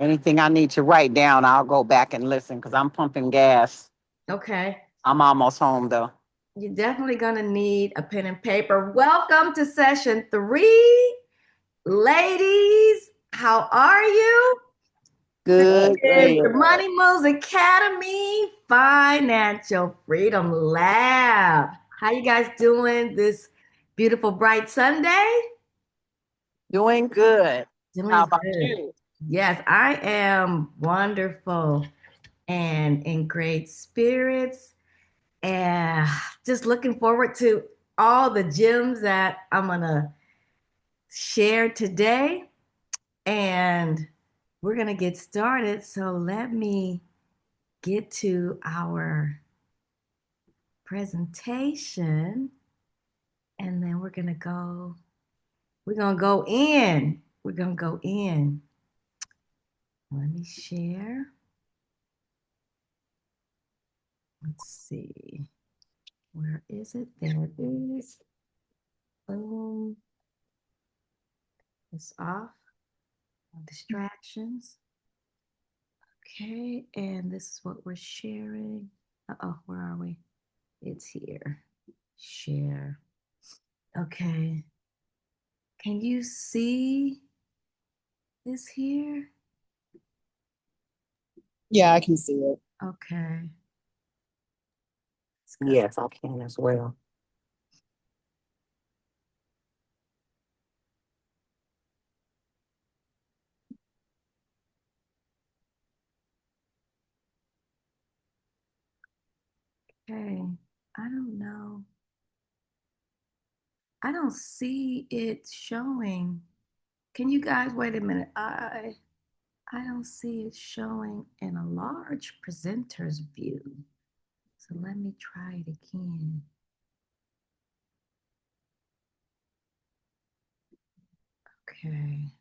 Anything I need to write down, I'll go back and listen because I'm pumping gas. Okay. I'm almost home though. You're definitely going to need a pen and paper. Welcome to session 3. Ladies, how are you? This Good, is the good. Money Moves Academy Financial Freedom Lab. How you guys doing this beautiful bright Sunday? Doing good. How Doing about good. you? Yes, I am wonderful and in great spirits and just looking forward to all the gems that I'm going to share today. And we're going to get started. So let me get to our presentation and then we're going to go in. We're going to go in. Let me share. Let's see. Where is it? There it is. Boom. It's off. No distractions. Okay. And this is what we're sharing. Uh-oh, where are we? It's here. Share. Okay. Can you see this here? Yeah, I can see it. Okay. Yes, I can as well. Okay. I don't know. I don't see it showing. Can you guys wait a minute? I don't see it showing in a large presenter's view. So let me try it again. Okay.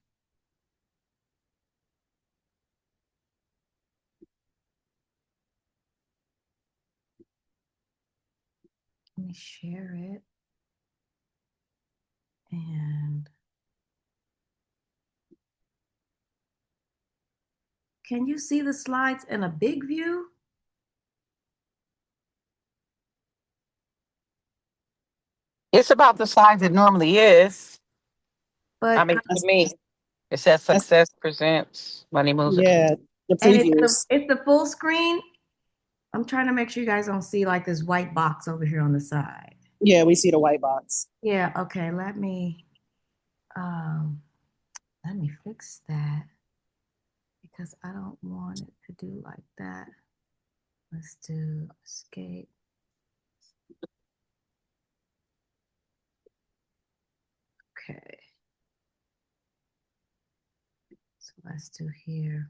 Let me share it. And can you see the slides in a big view? It's about the size it normally is. I But mean, to That's, me, it says that's Success Presents Money Moves Academy. yeah, the and it's the previews. it's the full screen. I'm trying to make sure you guys don't see like this white box over here on the side. Yeah, we see the white box. Yeah, okay, um let me fix that because I don't want it to do like that. Let's do escape. Okay. So let's do here.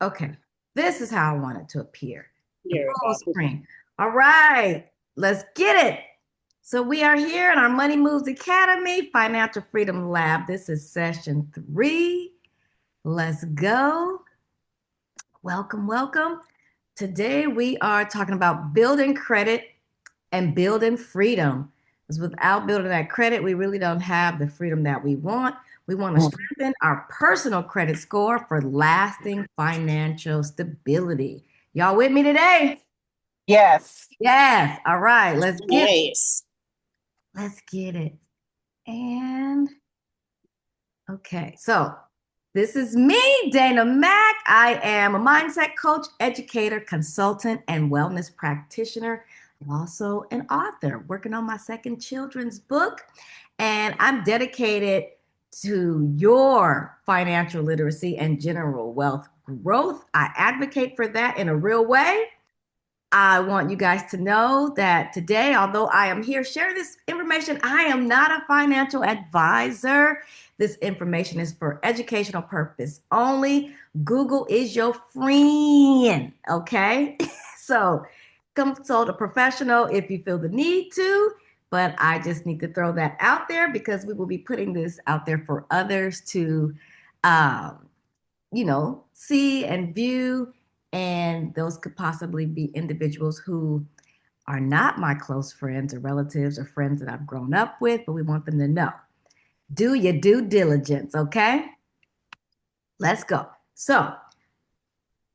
Okay. This is how I want it to appear. The Here, full screen. All right. Let's get it. So we are here in our Money Moves Academy Financial Freedom Lab. This is session 3. Let's go. Welcome, welcome. Today we are talking about building credit and building freedom. Because without building that credit, we really don't have the freedom that we want. We want to strengthen our personal credit score for lasting financial stability. Y'all with me today? Yes. Yes. All right. nice. Let's get it. And okay. So this is me, Dana Mack. I am a mindset coach, educator, consultant, and wellness practitioner. I'm also an author working on my second children's book. And I'm dedicated to your financial literacy and general wealth growth. I advocate for that in a real way. I want you guys to know that today, although I am here sharing this information, I am not a financial advisor. This information is for educational purpose only. Google is your friend, okay? So consult a professional if you feel the need to, but I just need to throw that out there because we will be putting this out there for others to um, see and view. And those could possibly be individuals who are not my close friends or relatives or friends that I've grown up with, but we want them to know. Do your due diligence, okay? Let's go. So,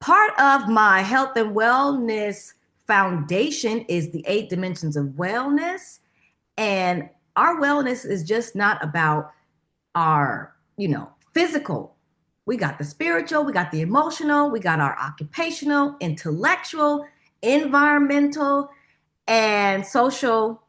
part of my health and wellness foundation is the 8 dimensions of wellness. And our wellness is just not about our, physical. We got the spiritual, we got the emotional, we got our occupational, intellectual, environmental, and social.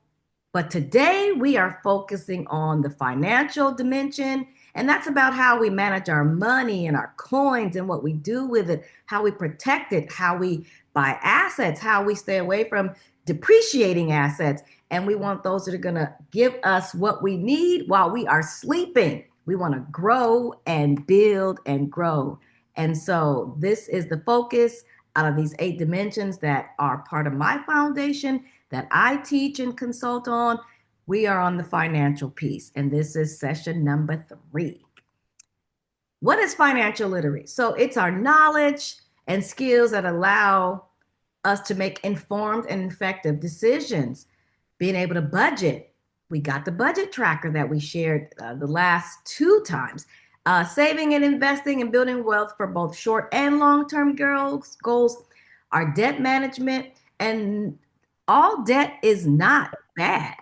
But today we are focusing on the financial dimension, and that's about how we manage our money and our coins and what we do with it, how we protect it, how we buy assets, how we stay away from depreciating assets. And we want those that are going to give us what we need while we are sleeping. We want to grow and build and grow. And so this is the focus out of these 8 dimensions that are part of my foundation that I teach and consult on. We are on the financial piece, and this is session number 3. What is financial literacy? So it's our knowledge and skills that allow us to make informed and effective decisions, being able to budget. We got the budget tracker that we shared the last 2 times. Saving and investing and building wealth for both short and long-term goals, our debt management, and all debt is not bad,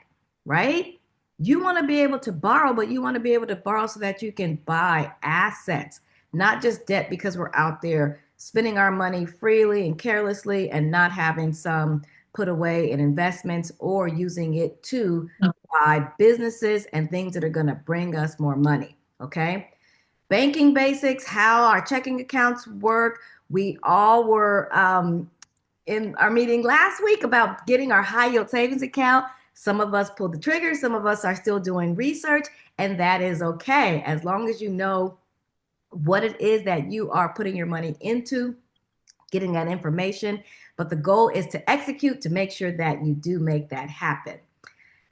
right? You want to be able to borrow, but you want to be able to borrow so that you can buy assets, not just debt because we're out there spending our money freely and carelessly and not having some put away in investments or using it to buy businesses and things that are going to bring us more money. Okay. Banking basics, how our checking accounts work. We all were in our meeting last week about getting our high yield savings account. Some of us pulled the trigger, some of us are still doing research, and that is okay as long as you know what it is that you are putting your money into, getting that information. But the goal is to execute to make sure that you do make that happen.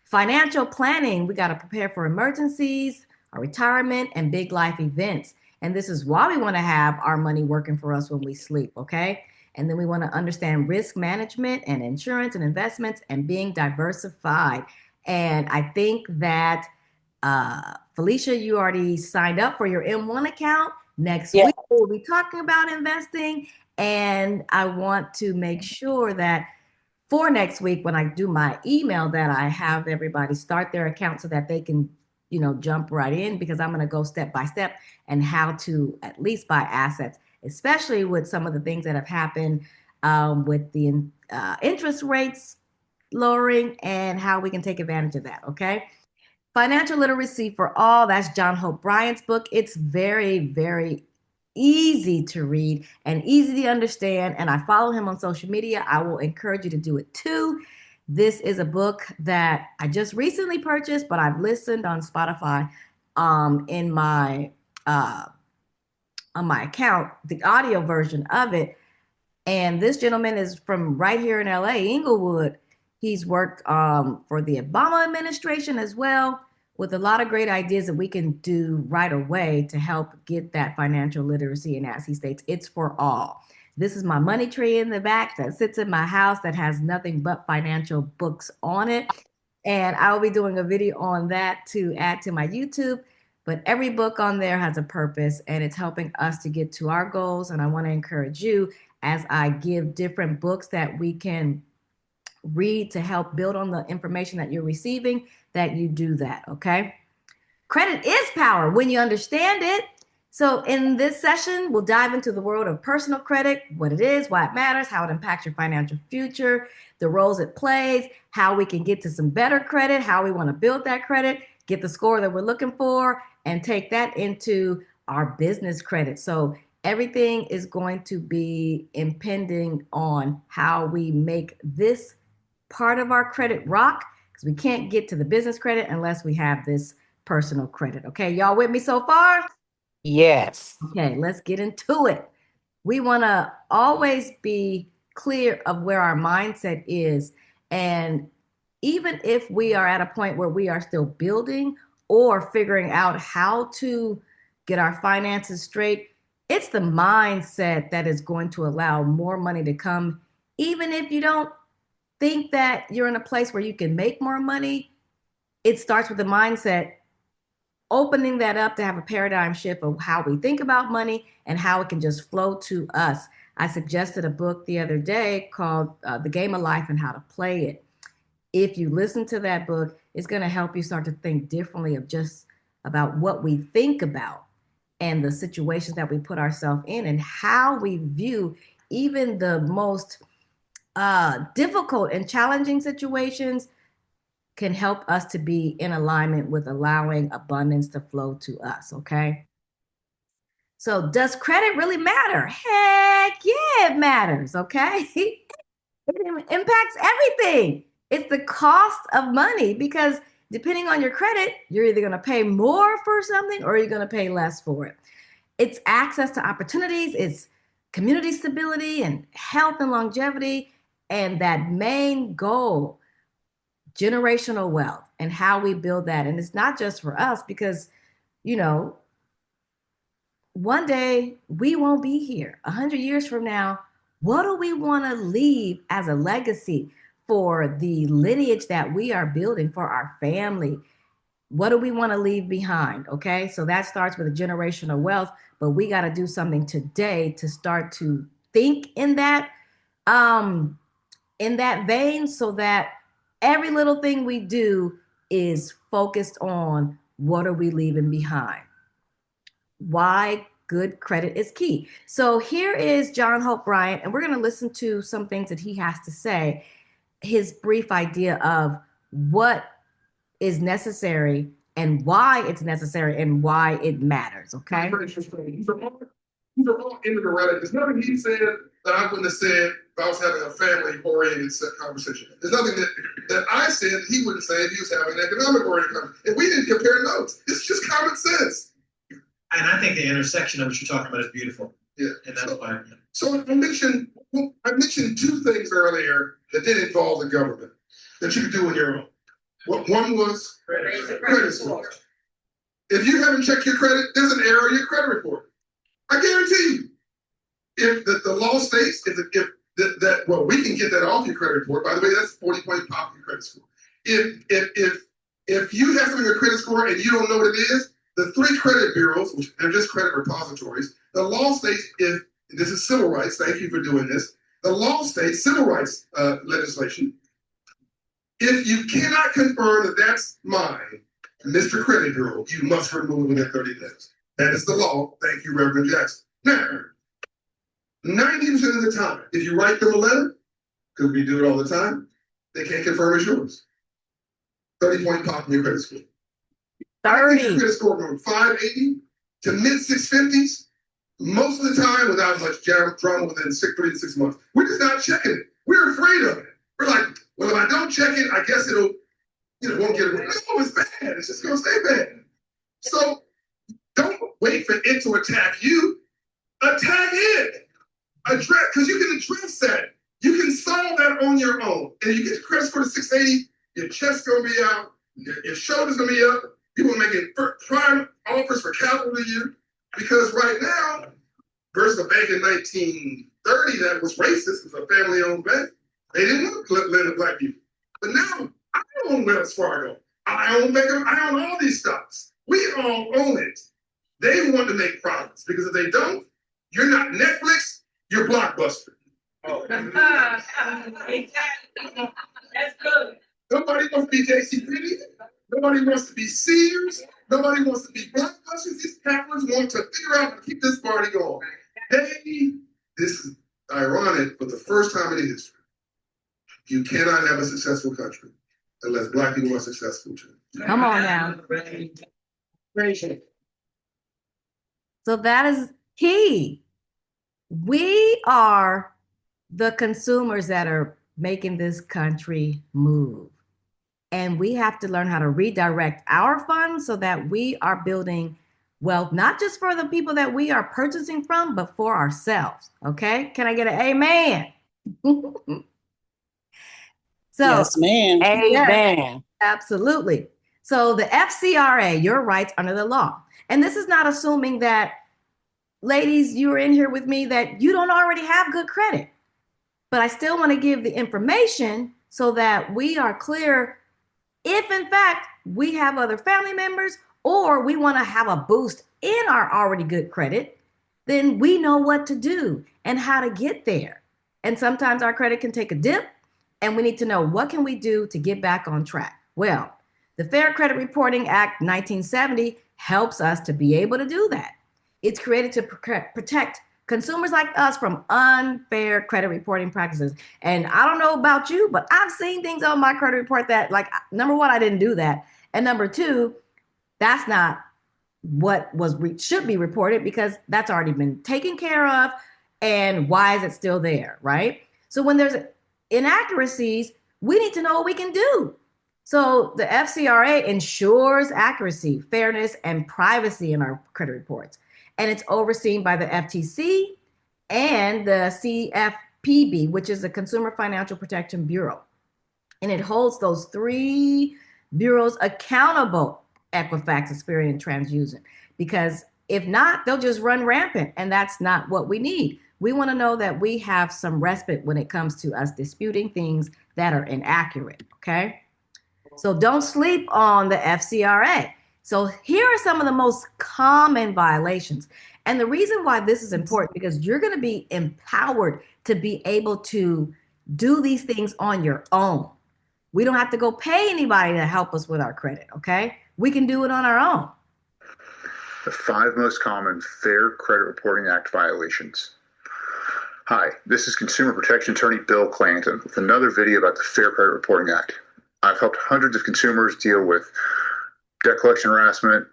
Financial planning, we got to prepare for emergencies, our retirement, and big life events. And this is why we want to have our money working for us when we sleep, okay? And then we want to understand risk management and insurance and investments and being diversified. And I think that Felicia, you already signed up for your M1 account. Next Yeah. week, we'll be talking about investing. And I want to make sure that for next week, when I do my email, that I have everybody start their account so that they can, jump right in, because I'm going to go step by step and how to at least buy assets, especially with some of the things that have happened with the interest rates lowering and how we can take advantage of that. Okay. Financial Literacy for All, that's John Hope Bryant's book. It's very, very easy to read and easy to understand. And I follow him on social media. I will encourage you to do it too. This is a book that I just recently purchased, but I've listened on Spotify in my on my account, the audio version of it. And this gentleman is from right here in LA, Inglewood. He's worked for the Obama administration as well, with a lot of great ideas that we can do right away to help get that financial literacy. And as he states, it's for all. This is my money tree in the back that sits in my house that has nothing but financial books on it. And I'll be doing a video on that to add to my YouTube. But every book on there has a purpose and it's helping us to get to our goals. And I want to encourage you, as I give different books that we can read to help build on the information that you're receiving, that you do that, okay? Credit is power when you understand it. So in this session, we'll dive into the world of personal credit, what it is, why it matters, how it impacts your financial future, the roles it plays, how we can get to some better credit, how we want to build that credit, get the score that we're looking for, and take that into our business credit. So everything is going to be impending on how we make this part of our credit rock, because we can't get to the business credit unless we have this personal credit. Okay, y'all with me so far? Yes. Okay, let's get into it. We want to always be clear of where our mindset is. And even if we are at a point where we are still building or figuring out how to get our finances straight, it's the mindset that is going to allow more money to come. Even if you don't think that you're in a place where you can make more money, it starts with the mindset. opening that up to have a paradigm shift of how we think about money and how it can just flow to us. I suggested a book the other day called The Game of Life and How to Play It. If you listen to that book, it's going to help you start to think differently of just about what we think about and the situations that we put ourselves in and how we view even the most difficult and challenging situations can help us to be in alignment with allowing abundance to flow to us, okay? So does credit really matter? Heck yeah, it matters, okay? It impacts everything. It's the cost of money because depending on your credit, you're either going to pay more for something or you're going to pay less for it. It's access to opportunities, it's community stability and health and longevity, and that main goal, generational wealth and how we build that. And it's not just for us because, you know, one day we won't be here. 100 years from now, what do we want to leave as a legacy for the lineage that we are building for our family? What do we want to leave behind? Okay, so that starts with a generational wealth, but we got to do something today to start to think in that vein so that every little thing we do is focused on what are we leaving behind. Why good credit is key. So here is John Hope Bryant, and we're going to listen to some things that he has to say, his brief idea of what is necessary and why it's necessary and why it matters, okay? These are all inaccurate. There's nothing he said that I wouldn't have said if I was having a family-oriented conversation. There's nothing that I said that he wouldn't say if he was having an economic-oriented conversation. And we didn't compare notes. It's just common sense. And I think the intersection of what you're talking about is beautiful. Yeah. And that's why. So I mentioned two things earlier that didn't involve the government that you could do on your own. One was credit score. If you haven't checked your credit, there's an error in your credit report. I guarantee you. If the law states well, we can get that off your credit report. By the way, that's 40-point pop in your credit score. If you have something in your credit score and you don't know what it is, the 3 credit bureaus, which are just credit repositories, the law states if this is civil rights. Thank you for doing this. The law states civil rights legislation. If you cannot confirm that that's mine, Mr. Credit Bureau, you must remove it within 30 days. That is the law. Thank you, Reverend Jackson. Now, 90% of the time, if you write them a letter, because we do it all the time, they can't confirm it's yours. 30-point pop in your credit score. 30. Your credit score from 580 to mid-650s, most of the time without much drama within 3 to 6 months. We're just not checking it. We're afraid of it. We're like, well, if I don't check it, I guess it'll, won't get it. No, it's bad. It's just going to stay bad. So don't wait for it to attack you. Attack it. Because you can address that. You can solve that on your own. And you get your credit score to 680, your chest's going to be out, your shoulder's going to be up. People are making prime offers for capital to you. Because right now, versus a bank in 1930 that was racist, it was a family-owned bank, they didn't want to lend to black people. But now, I own Wells Fargo. I own all these stocks. We all own it. They want to make profits because if they don't, you're not Netflix, you're Blockbuster. Oh. That's good. Nobody wants to be JCPenney. Nobody wants to be Sears. Nobody wants to be Blockbusters. These capitalists want to figure out how to keep this party going. This is ironic, but the first time in history, you cannot have a successful country unless black people are successful too. Come on now. So that is key. We are the consumers that are making this country move. And we have to learn how to redirect our funds so that we are building wealth, not just for the people that we are purchasing from, but for ourselves. Okay? Can I get an amen? So, yes, ma'am. Amen. Yes, absolutely. So the FCRA, your rights under the law. And this is not assuming that, ladies, you are in here with me, that you don't already have good credit. But I still want to give the information so that we are clear if, in fact, we have other family members or we want to have a boost in our already good credit, then we know what to do and how to get there. And sometimes our credit can take a dip, and we need to know what can we do to get back on track. Well, the Fair Credit Reporting Act 1970 helps us to be able to do that. It's created to protect consumers like us from unfair credit reporting practices. And I don't know about you, but I've seen things on my credit report that, like, number one, I didn't do that. And number two, that's not what should be reported because that's already been taken care of. And why is it still there, right? So when there's inaccuracies, we need to know what we can do. So the FCRA ensures accuracy, fairness, and privacy in our credit reports. And it's overseen by the FTC and the CFPB, which is the Consumer Financial Protection Bureau. And it holds those three bureaus accountable, Equifax, Experian, and TransUnion, because if not, they'll just run rampant, and that's not what we need. We want to know that we have some respite when it comes to us disputing things that are inaccurate, okay? So don't sleep on the FCRA. So here are some of the most common violations. And the reason why this is important, because you're going to be empowered to be able to do these things on your own. We don't have to go pay anybody to help us with our credit, okay? We can do it on our own. The 5 most common Fair Credit Reporting Act violations. Hi, this is Consumer Protection Attorney Bill Clanton with another video about the Fair Credit Reporting Act. I've helped hundreds of consumers deal with debt collection harassment,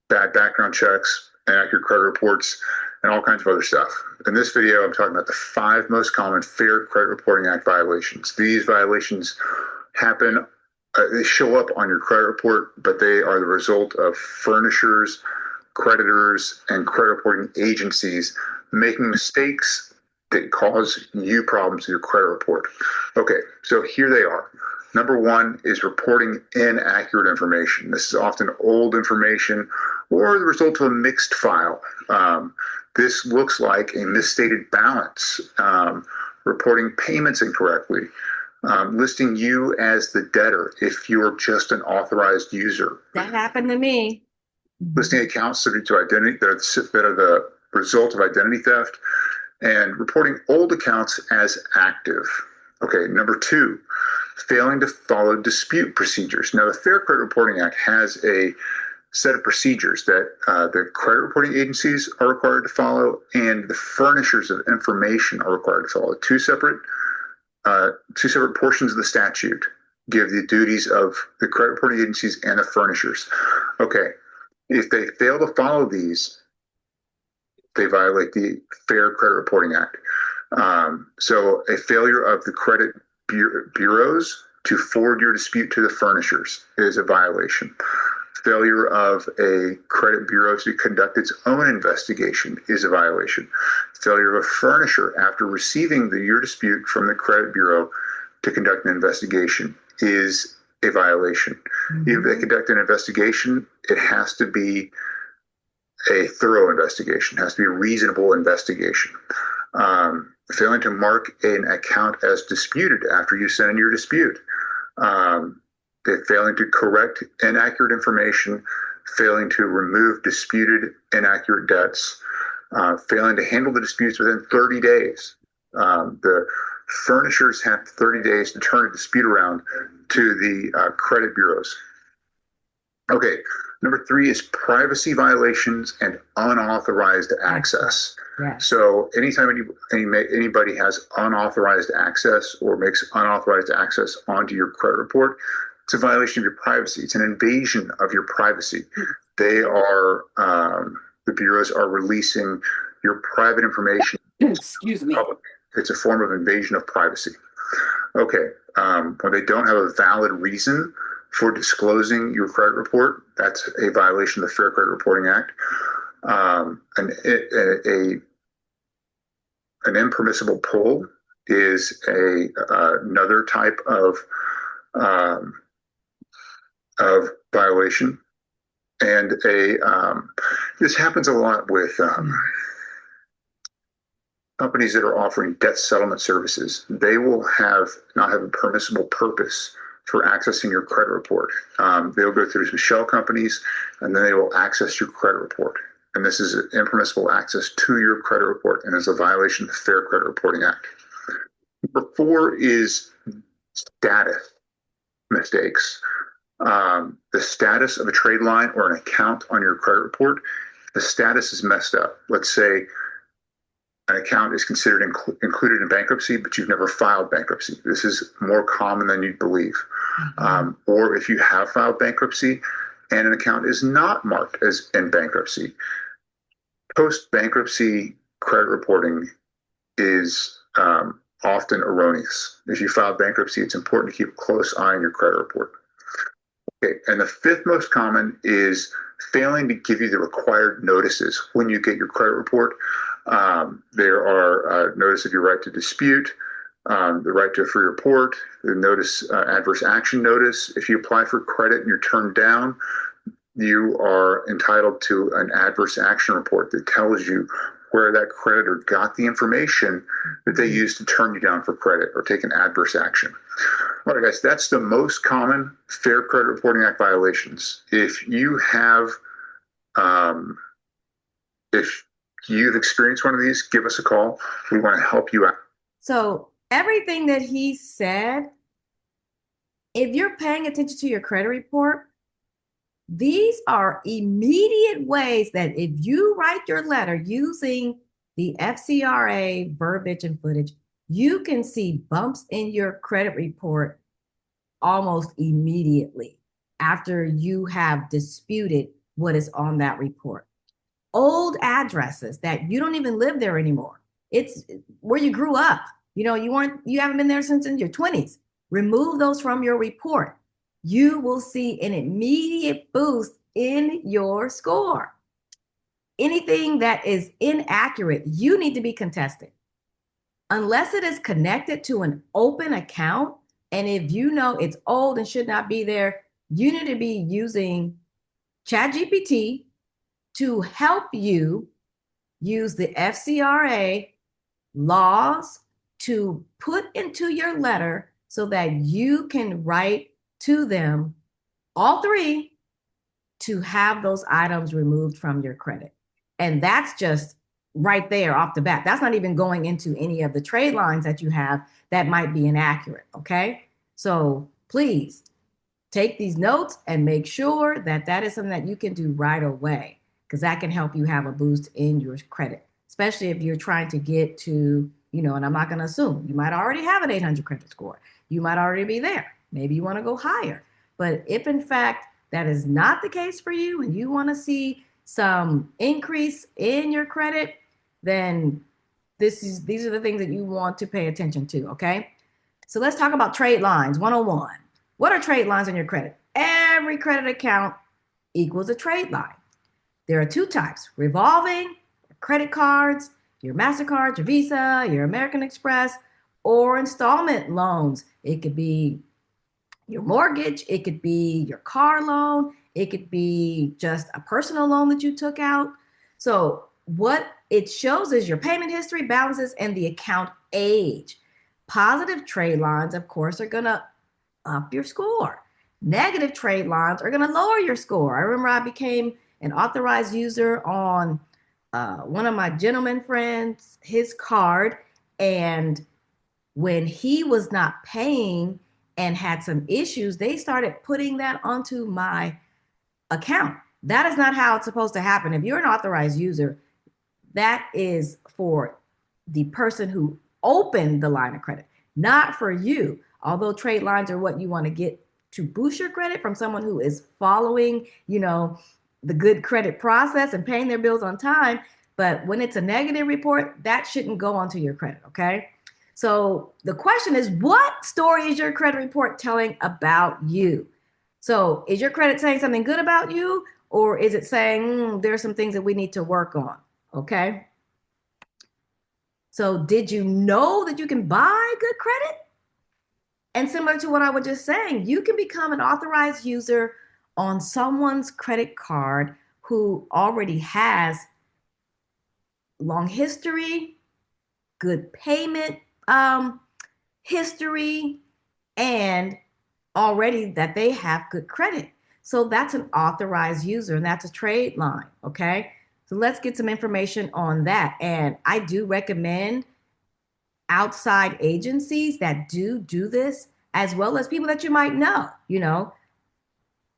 bad background checks, inaccurate credit reports, and all kinds of other stuff. In this video, I'm talking about the 5 most common Fair Credit Reporting Act violations. These violations happen, they show up on your credit report, but they are the result of furnishers, creditors, and credit reporting agencies making mistakes that cause you problems in your credit report. Okay, so here they are. Number 1 is reporting inaccurate information. This is often old information or the result of a mixed file. This looks like a misstated balance, reporting payments incorrectly, listing you as the debtor if you're just an authorized user. That happened to me. Listing accounts subject to identity that are the result of identity theft, and reporting old accounts as active. Okay, number 2, failing to follow dispute procedures. Now, the Fair Credit Reporting Act has a set of procedures that the credit reporting agencies are required to follow and the furnishers of information are required to follow. Two separate portions of the statute give the duties of the credit reporting agencies and the furnishers. Okay, if they fail to follow these, they violate the Fair Credit Reporting Act. So a failure of the credit bureaus to forward your dispute to the furnishers is a violation. Failure of a credit bureau to conduct its own investigation is a violation. Failure of a furnisher after receiving your dispute from the credit bureau to conduct an investigation is a violation. If they conduct an investigation, it has to be a thorough investigation. It has to be a reasonable investigation. Failing to mark an account as disputed after you send in your dispute. Failing to correct inaccurate information, failing to remove disputed inaccurate debts, failing to handle the disputes within 30 days. The furnishers have 30 days to turn a dispute around to the credit bureaus. Okay, number 3 is privacy violations and unauthorized access. Yes. So anytime anybody has unauthorized access or makes unauthorized access onto your credit report, it's a violation of your privacy. It's an invasion of your privacy. They are, the bureaus are releasing your private information. Excuse me. Public. It's a form of invasion of privacy. Okay, when they don't have a valid reason for disclosing your credit report, that's a violation of the Fair Credit Reporting Act. An impermissible pull is another type of violation, and this happens a lot with companies that are offering debt settlement services. They will not have a permissible purpose for accessing your credit report. They'll go through some shell companies, and then they will access your credit report. And this is impermissible access to your credit report and is a violation of the Fair Credit Reporting Act. Number 4 is status mistakes. The status of a trade line or an account on your credit report, the status is messed up. Let's say an account is considered included in bankruptcy, but you've never filed bankruptcy. This is more common than you'd believe. Or if you have filed bankruptcy and an account is not marked as in bankruptcy, post-bankruptcy credit reporting is often erroneous. If you filed bankruptcy, it's important to keep a close eye on your credit report. Okay, and the 5th most common is failing to give you the required notices when you get your credit report. There are notice of your right to dispute, the right to a free report, the notice, adverse action notice. If you apply for credit and you're turned down, you are entitled to an adverse action report that tells you where that creditor got the information that they used to turn you down for credit or take an adverse action. All right, guys, that's the most common Fair Credit Reporting Act violations. If you have, if you've experienced one of these, give us a call. We want to help you out. So everything that he said, if you're paying attention to your credit report, these are immediate ways that if you write your letter using the FCRA verbiage and footage, you can see bumps in your credit report almost immediately after you have disputed what is on that report. Old addresses that you don't even live there anymore. It's where you grew up. You haven't been there since in your 20s. Remove those from your report. You will see an immediate boost in your score. Anything that is inaccurate, you need to be contested. Unless it is connected to an open account, and if you know it's old and should not be there, you need to be using ChatGPT to help you use the FCRA laws to put into your letter so that you can write to them, all 3, to have those items removed from your credit. And that's just right there off the bat. That's not even going into any of the trade lines that you have that might be inaccurate, okay? So please take these notes and make sure that that is something that you can do right away, because that can help you have a boost in your credit, especially if you're trying to get to, and I'm not going to assume, you might already have an 800 credit score. You might already be there. Maybe you want to go higher. But if in fact that is not the case for you and you want to see some increase in your credit, then these are the things that you want to pay attention to, okay? So let's talk about trade lines 101. What are trade lines on your credit? Every credit account equals a trade line. There are 2 types: revolving credit cards, your MasterCard, your Visa, your American Express, or installment loans. It could be your mortgage, it could be your car loan, it could be just a personal loan that you took out. So what it shows is your payment history, balances, and the account age. Positive trade lines, of course, are going to up your score. Negative trade lines are going to lower your score. I remember I became an authorized user on one of my gentleman friends, his card, and when he was not paying and had some issues, they started putting that onto my account. That is not how it's supposed to happen. If you're an authorized user, that is for the person who opened the line of credit, not for you. Although trade lines are what you want to get to boost your credit from someone who is following, the good credit process and paying their bills on time. But when it's a negative report, that shouldn't go onto your credit, okay? So the question is, what story is your credit report telling about you? So is your credit saying something good about you, or is it saying there are some things that we need to work on, okay? So did you know that you can buy good credit? And similar to what I was just saying, you can become an authorized user on someone's credit card who already has long history, good payment history, and already that they have good credit. So that's an authorized user, and that's a trade line, okay? So let's get some information on that. And I do recommend outside agencies that do this, as well as people that you might know.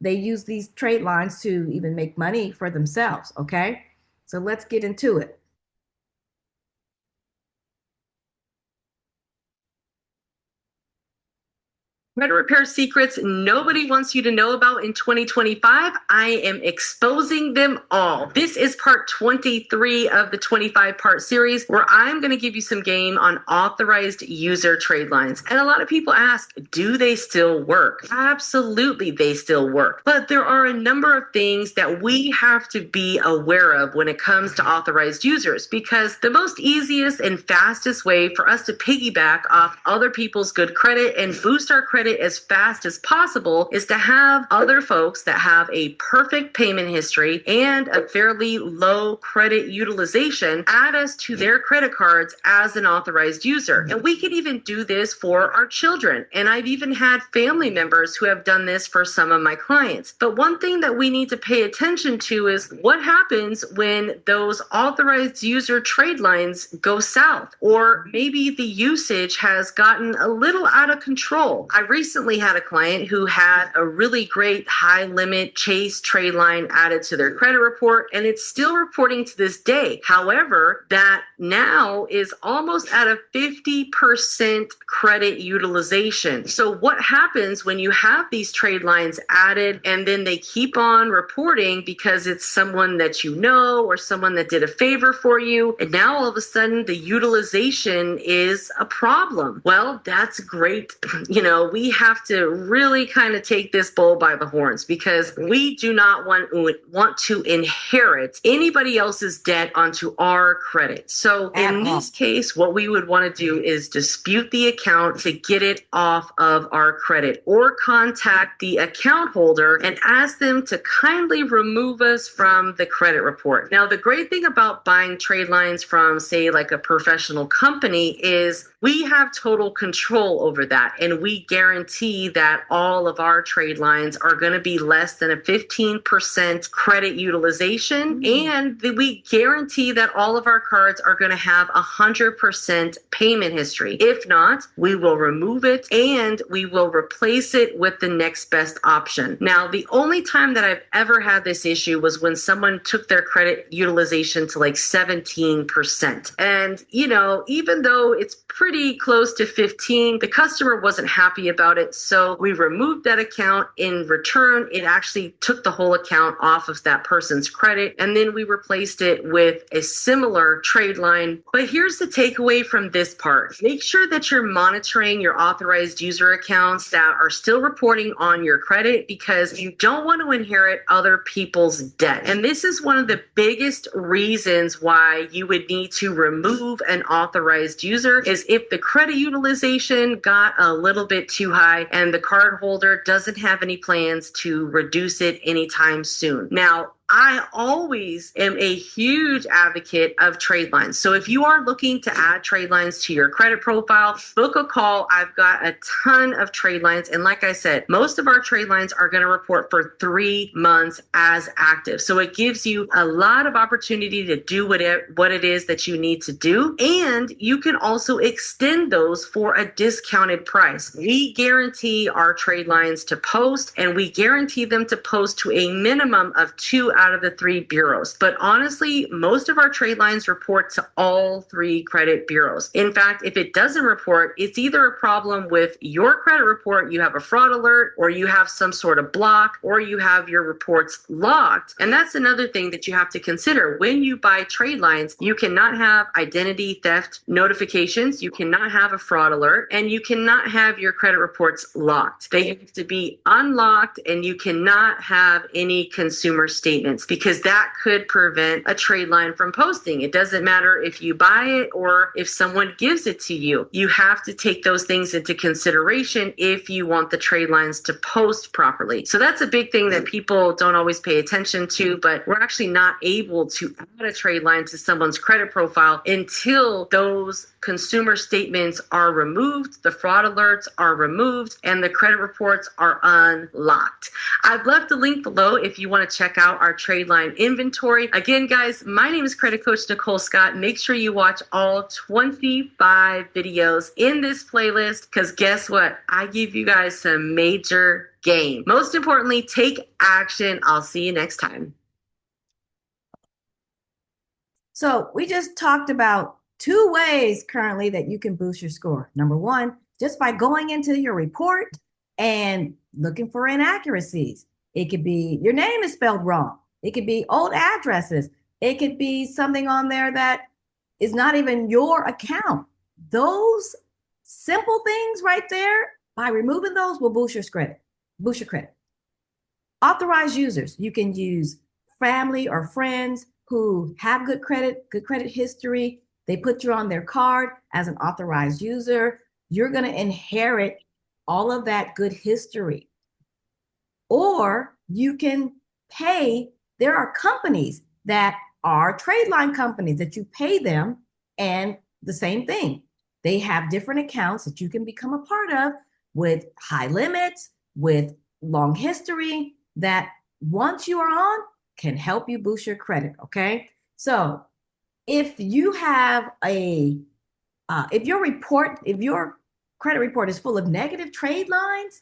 They use these trade lines to even make money for themselves, okay? So let's get into it. Credit repair secrets nobody wants you to know about in 2025. I am exposing them all. This is part 23 of the 25-part series where I'm going to give you some game on authorized user trade lines. And a lot of people ask, do they still work? Absolutely, they still work. But there are a number of things that we have to be aware of when it comes to authorized users, because the most easiest and fastest way for us to piggyback off other people's good credit and boost our credit as fast as possible is to have other folks that have a perfect payment history and a fairly low credit utilization add us to their credit cards as an authorized user. And we can even do this for our children. And I've even had family members who have done this for some of my clients. But one thing that we need to pay attention to is what happens when those authorized user trade lines go south, or maybe the usage has gotten a little out of control. I recently had a client who had a really great high limit Chase trade line added to their credit report, and it's still reporting to this day. However, that now is almost at a 50% credit utilization. So what happens when you have these trade lines added and then they keep on reporting because it's someone that you know or someone that did a favor for you, and now all of a sudden the utilization is a problem? Well, that's great. We have to really kind of take this bull by the horns, because we do not want to inherit anybody else's debt onto our credit. So in this case, what we would want to do is dispute the account to get it off of our credit, or contact the account holder and ask them to kindly remove us from the credit report. Now, the great thing about buying trade lines from, say, like a professional company is we have total control over that, and we guarantee that all of our trade lines are going to be less than a 15% credit utilization, and we guarantee that all of our cards are going to have 100% payment history. If not, we will remove it and we will replace it with the next best option. Now, the only time that I've ever had this issue was when someone took their credit utilization to like 17%. And, even though it's pretty close to 15, the customer wasn't happy about it. So we removed that account. In return, it actually took the whole account off of that person's credit. And then we replaced it with a similar trade line. But here's the takeaway from this part. Make sure that you're monitoring your authorized user accounts that are still reporting on your credit, because you don't want to inherit other people's debt. And this is one of the biggest reasons why you would need to remove an authorized user, is if the credit utilization got a little bit too high and the card holder doesn't have any plans to reduce it anytime soon. Now, I always am a huge advocate of trade lines. So if you are looking to add trade lines to your credit profile, book a call. I've got a ton of trade lines. And like I said, most of our trade lines are going to report for 3 months as active. So it gives you a lot of opportunity to do what it is that you need to do. And you can also extend those for a discounted price. We guarantee our trade lines to post, and we guarantee them to post to a minimum of 2 out of the 3 bureaus. But honestly, most of our trade lines report to all 3 credit bureaus. In fact, if it doesn't report, it's either a problem with your credit report, you have a fraud alert, or you have some sort of block, or you have your reports locked. And that's another thing that you have to consider. When you buy trade lines, you cannot have identity theft notifications, you cannot have a fraud alert, and you cannot have your credit reports locked. They have to be unlocked, and you cannot have any consumer statement statements, because that could prevent a trade line from posting. It doesn't matter if you buy it or if someone gives it to you. You have to take those things into consideration if you want the trade lines to post properly. So that's a big thing that people don't always pay attention to, but we're actually not able to add a trade line to someone's credit profile until those consumer statements are removed, the fraud alerts are removed, and the credit reports are unlocked. I've left a link below if you want to check out our trade line inventory. Again, guys, my name is Credit Coach Nicole Scott. Make sure you watch all 25 videos in this playlist, because guess what? I give you guys some major game. Most importantly, take action. I'll see you next time. So we just talked about 2 ways currently that you can boost your score. Number 1, just by going into your report and looking for inaccuracies. It could be your name is spelled wrong. It could be old addresses. It could be something on there that is not even your account. Those simple things right there, by removing those, will boost your credit. Boost your credit. Authorized users. You can use family or friends who have good credit history. They put you on their card as an authorized user. You're going to inherit all of that good history. Or you can pay, there are companies that are trade line companies that you pay them, and the same thing. They have different accounts that you can become a part of with high limits, with long history, that once you are on, can help you boost your credit, okay? So if you have if your credit report is full of negative trade lines,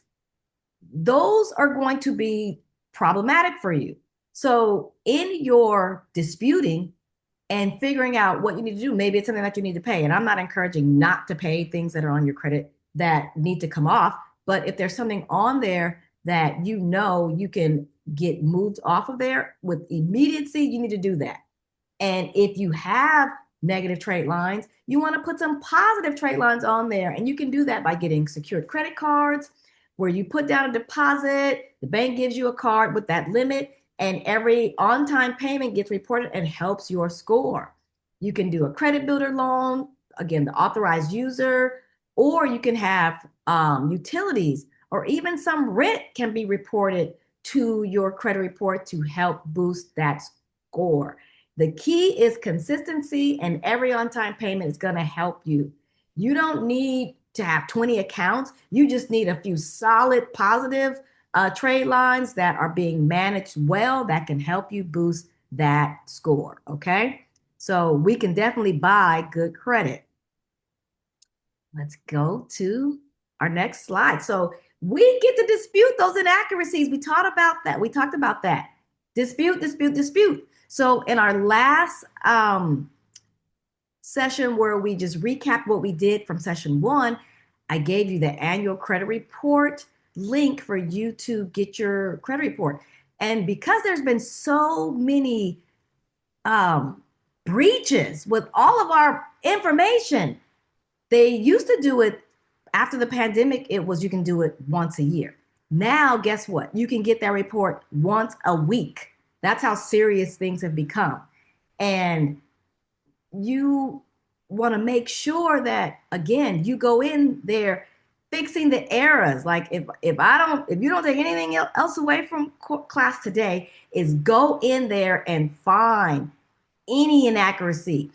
those are going to be problematic for you. So in your disputing and figuring out what you need to do, maybe it's something that you need to pay. And I'm not encouraging not to pay things that are on your credit that need to come off. But if there's something on there that you know you can get moved off of there with immediacy, you need to do that. And if you have negative trade lines, you want to put some positive trade lines on there. And you can do that by getting secured credit cards, where you put down a deposit, the bank gives you a card with that limit, and every on-time payment gets reported and helps your score. You can do a credit builder loan, again, the authorized user, or you can have utilities, or even some rent can be reported to your credit report to help boost that score. The key is consistency, and every on-time payment is going to help you. You don't need to have 20 accounts. You just need a few solid, positive trade lines that are being managed well, that can help you boost that score, okay? So we can definitely buy good credit. Let's go to our next slide. So we get to dispute those inaccuracies. We talked about that. Dispute, dispute, dispute. So in our last session, where we just recapped what we did from session 1, I gave you the annual credit report link for you to get your credit report. And because there's been so many breaches with all of our information, they used to do it after the pandemic. It was, you can do it once a year. Now, guess what? You can get that report once a week. That's how serious things have become. And you want to make sure that, again, you go in there fixing the errors. Like if you don't take anything else away from class today, is go in there and find any inaccuracy,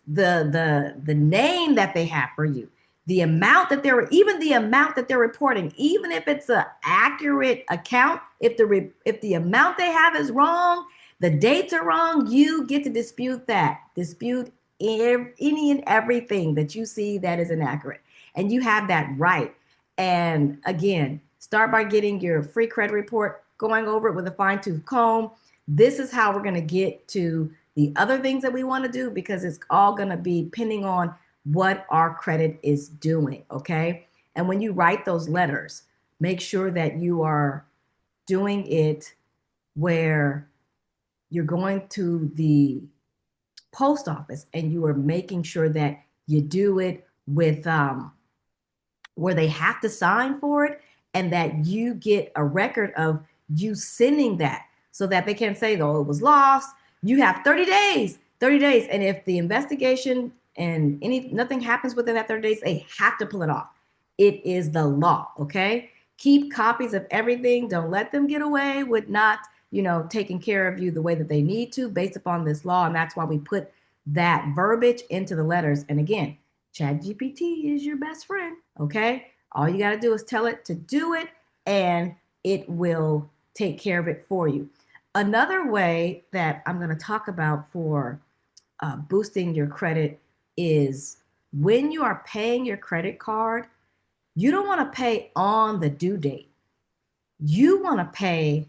the name that they have for you, the amount that they're reporting, even if it's an accurate account, if the amount they have is wrong, the dates are wrong, you get to dispute that. Dispute any and everything that you see that is inaccurate. And you have that right. And again, start by getting your free credit report, going over it with a fine-tooth comb. This is how we're going to get to the other things that we want to do, because it's all going to be depending on what our credit is doing, okay? And when you write those letters, make sure that you are doing it where you're going to the post office and you are making sure that you do it with where they have to sign for it, and that you get a record of you sending that. so that they can't say, though, it was lost. You have 30 days, 30 days. And if the investigation and nothing happens within that 30 days, they have to pull it off. It is the law, okay? Keep copies of everything. Don't let them get away with not, taking care of you the way that they need to based upon this law. And that's why we put that verbiage into the letters. And again, ChatGPT is your best friend, okay? All you got to do is tell it to do it, and it will take care of it for you. Another way that I'm going to talk about for boosting your credit is when you are paying your credit card, you don't want to pay on the due date. You want to pay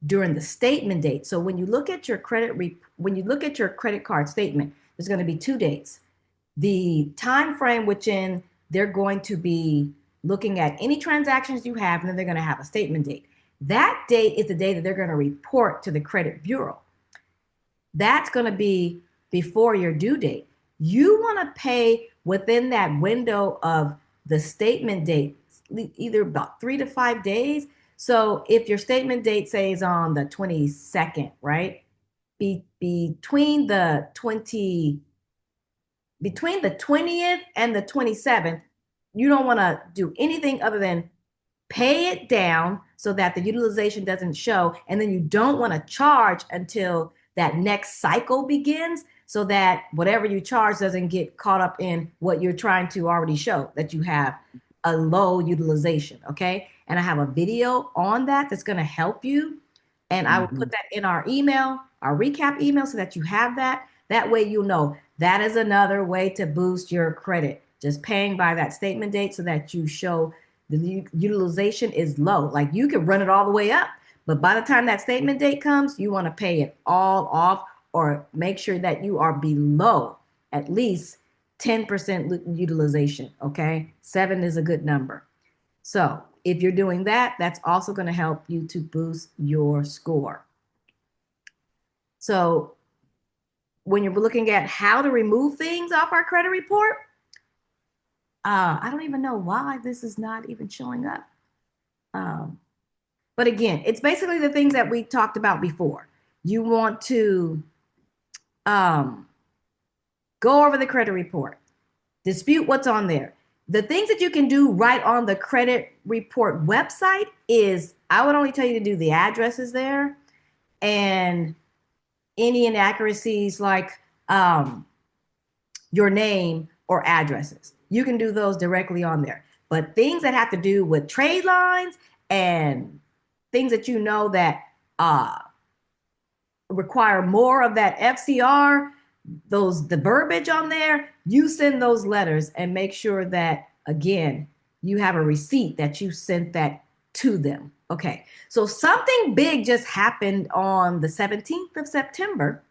during the statement date. So when you look at your credit card statement, there's going to be 2 dates. The time frame within they're going to be looking at any transactions you have, and then they're going to have a statement date. That date is the day that they're going to report to the credit bureau. That's going to be before your due date. You want to pay within that window of the statement date, either about 3 to 5 days. So if your statement date says on the 22nd, right? Between the 20th and the 27th, you don't want to do anything other than pay it down so that the utilization doesn't show. And then you don't want to charge until that next cycle begins, so that whatever you charge doesn't get caught up in what you're trying to already show, that you have a low utilization, okay? And I have a video on that that's going to help you. And I will put that in our email, our recap email, so that you have that. That way you'll know that is another way to boost your credit. Just paying by that statement date so that you show the utilization is low. Like you can run it all the way up, but by the time that statement date comes, you want to pay it all off, or make sure that you are below at least 10% utilization, okay? 7 is a good number. So if you're doing that, that's also going to help you to boost your score. So when you're looking at how to remove things off our credit report, I don't even know why this is not even showing up. But again, it's basically the things that we talked about before. You want to go over the credit report, dispute what's on there. The things that you can do right on the credit report website is, I would only tell you to do the addresses there and any inaccuracies like your name or addresses. You can do those directly on there. But things that have to do with trade lines and things that you know that require more of that FCR, the verbiage on there, you send those letters and make sure that, again, you have a receipt that you sent that to them. Okay, so something big just happened on the 17th of September.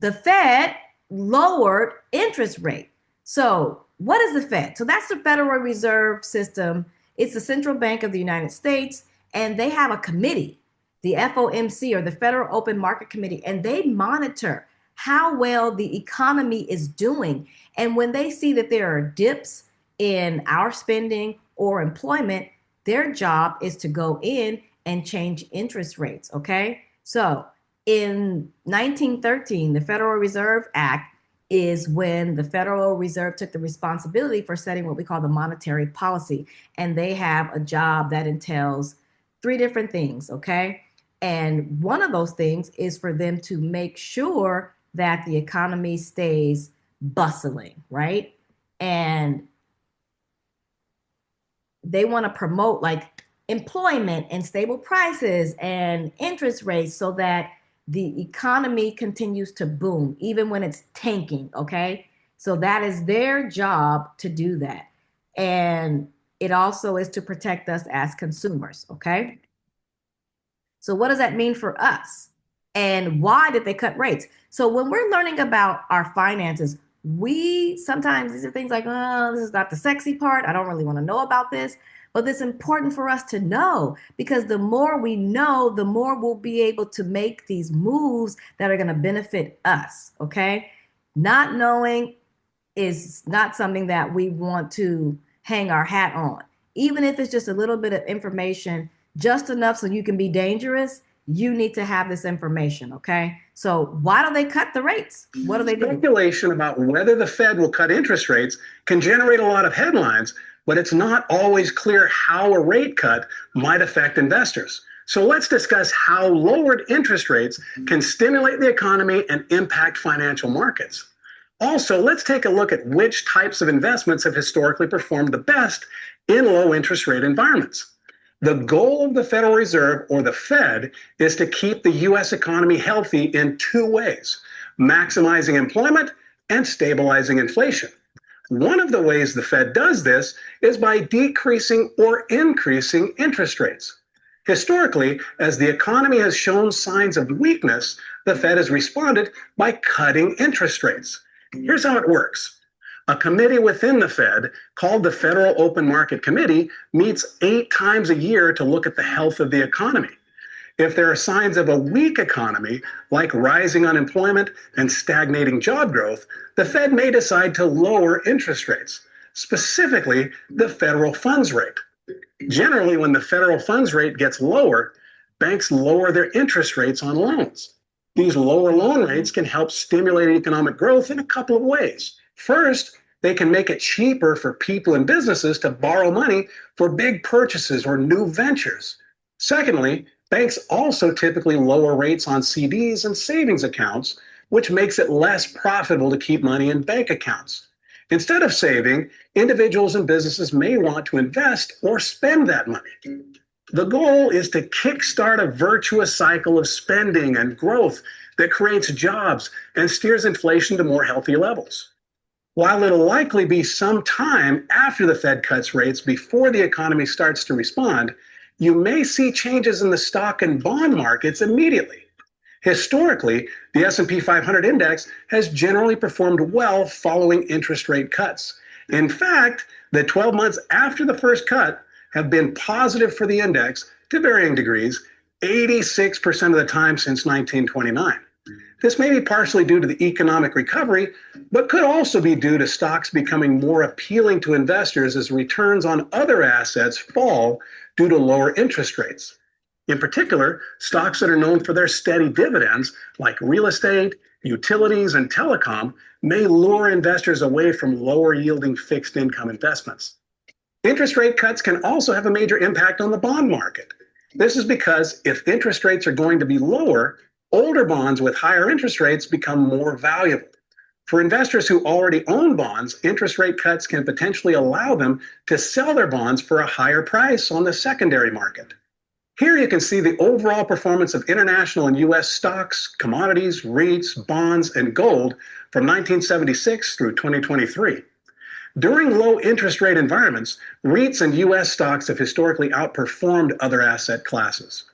The Fed lowered interest rate. So what is the Fed? So that's the Federal Reserve System. It's the central bank of the United States, and they have a committee, the FOMC, or the Federal Open Market Committee, and they monitor how well the economy is doing. And when they see that there are dips in our spending or employment, their job is to go in and change interest rates, okay? So in 1913, the Federal Reserve Act is when the Federal Reserve took the responsibility for setting what we call the monetary policy. And they have a job that entails 3 different things, okay? And one of those things is for them to make sure that the economy stays bustling, right? And they want to promote like employment and stable prices and interest rates so that the economy continues to boom, even when it's tanking, okay? So that is their job to do that. And it also is to protect us as consumers, okay? So what does that mean for us? And why did they cut rates? So when we're learning about our finances, we sometimes, these are things like, oh, this is not the sexy part. I don't really want to know about this. But it's important for us to know, because the more we know, the more we'll be able to make these moves that are going to benefit us, okay? Not knowing is not something that we want to hang our hat on. Even if it's just a little bit of information just enough so you can be dangerous, you need to have this information, okay? So why do they cut the rates? What do they do? Speculation about whether the Fed will cut interest rates can generate a lot of headlines, but it's not always clear how a rate cut might affect investors. So let's discuss how lowered interest rates can stimulate the economy and impact financial markets. Also, let's take a look at which types of investments have historically performed the best in low interest rate environments. The goal of the Federal Reserve, or the Fed, is to keep the U.S. economy healthy in two ways: maximizing employment and stabilizing inflation. One of the ways the Fed does this is by decreasing or increasing interest rates. Historically, as the economy has shown signs of weakness, the Fed has responded by cutting interest rates. Here's how it works. A committee within the Fed, called the Federal Open Market Committee, meets 8 times a year to look at the health of the economy. If there are signs of a weak economy, like rising unemployment and stagnating job growth, the Fed may decide to lower interest rates, specifically the federal funds rate. Generally, when the federal funds rate gets lower, banks lower their interest rates on loans. These lower loan rates can help stimulate economic growth in a couple of ways. First, they can make it cheaper for people and businesses to borrow money for big purchases or new ventures. Secondly, banks also typically lower rates on CDs and savings accounts, which makes it less profitable to keep money in bank accounts. Instead of saving, individuals and businesses may want to invest or spend that money. The goal is to kickstart a virtuous cycle of spending and growth that creates jobs and steers inflation to more healthy levels. While it'll likely be some time after the Fed cuts rates before the economy starts to respond, you may see changes in the stock and bond markets immediately. Historically, the S&P 500 index has generally performed well following interest rate cuts. In fact, the 12 months after the first cut have been positive for the index to varying degrees, 86% of the time since 1929. This may be partially due to the economic recovery, but could also be due to stocks becoming more appealing to investors as returns on other assets fall due to lower interest rates. In particular, stocks that are known for their steady dividends, like real estate, utilities, and telecom, may lure investors away from lower yielding fixed income investments. Interest rate cuts can also have a major impact on the bond market. This is because if interest rates are going to be lower, older bonds with higher interest rates become more valuable. For investors who already own bonds, interest rate cuts can potentially allow them to sell their bonds for a higher price on the secondary market. Here you can see the overall performance of international and U.S. stocks, commodities, REITs, bonds, and gold from 1976 through 2023. During low interest rate environments, REITs and U.S. stocks have historically outperformed other asset classes.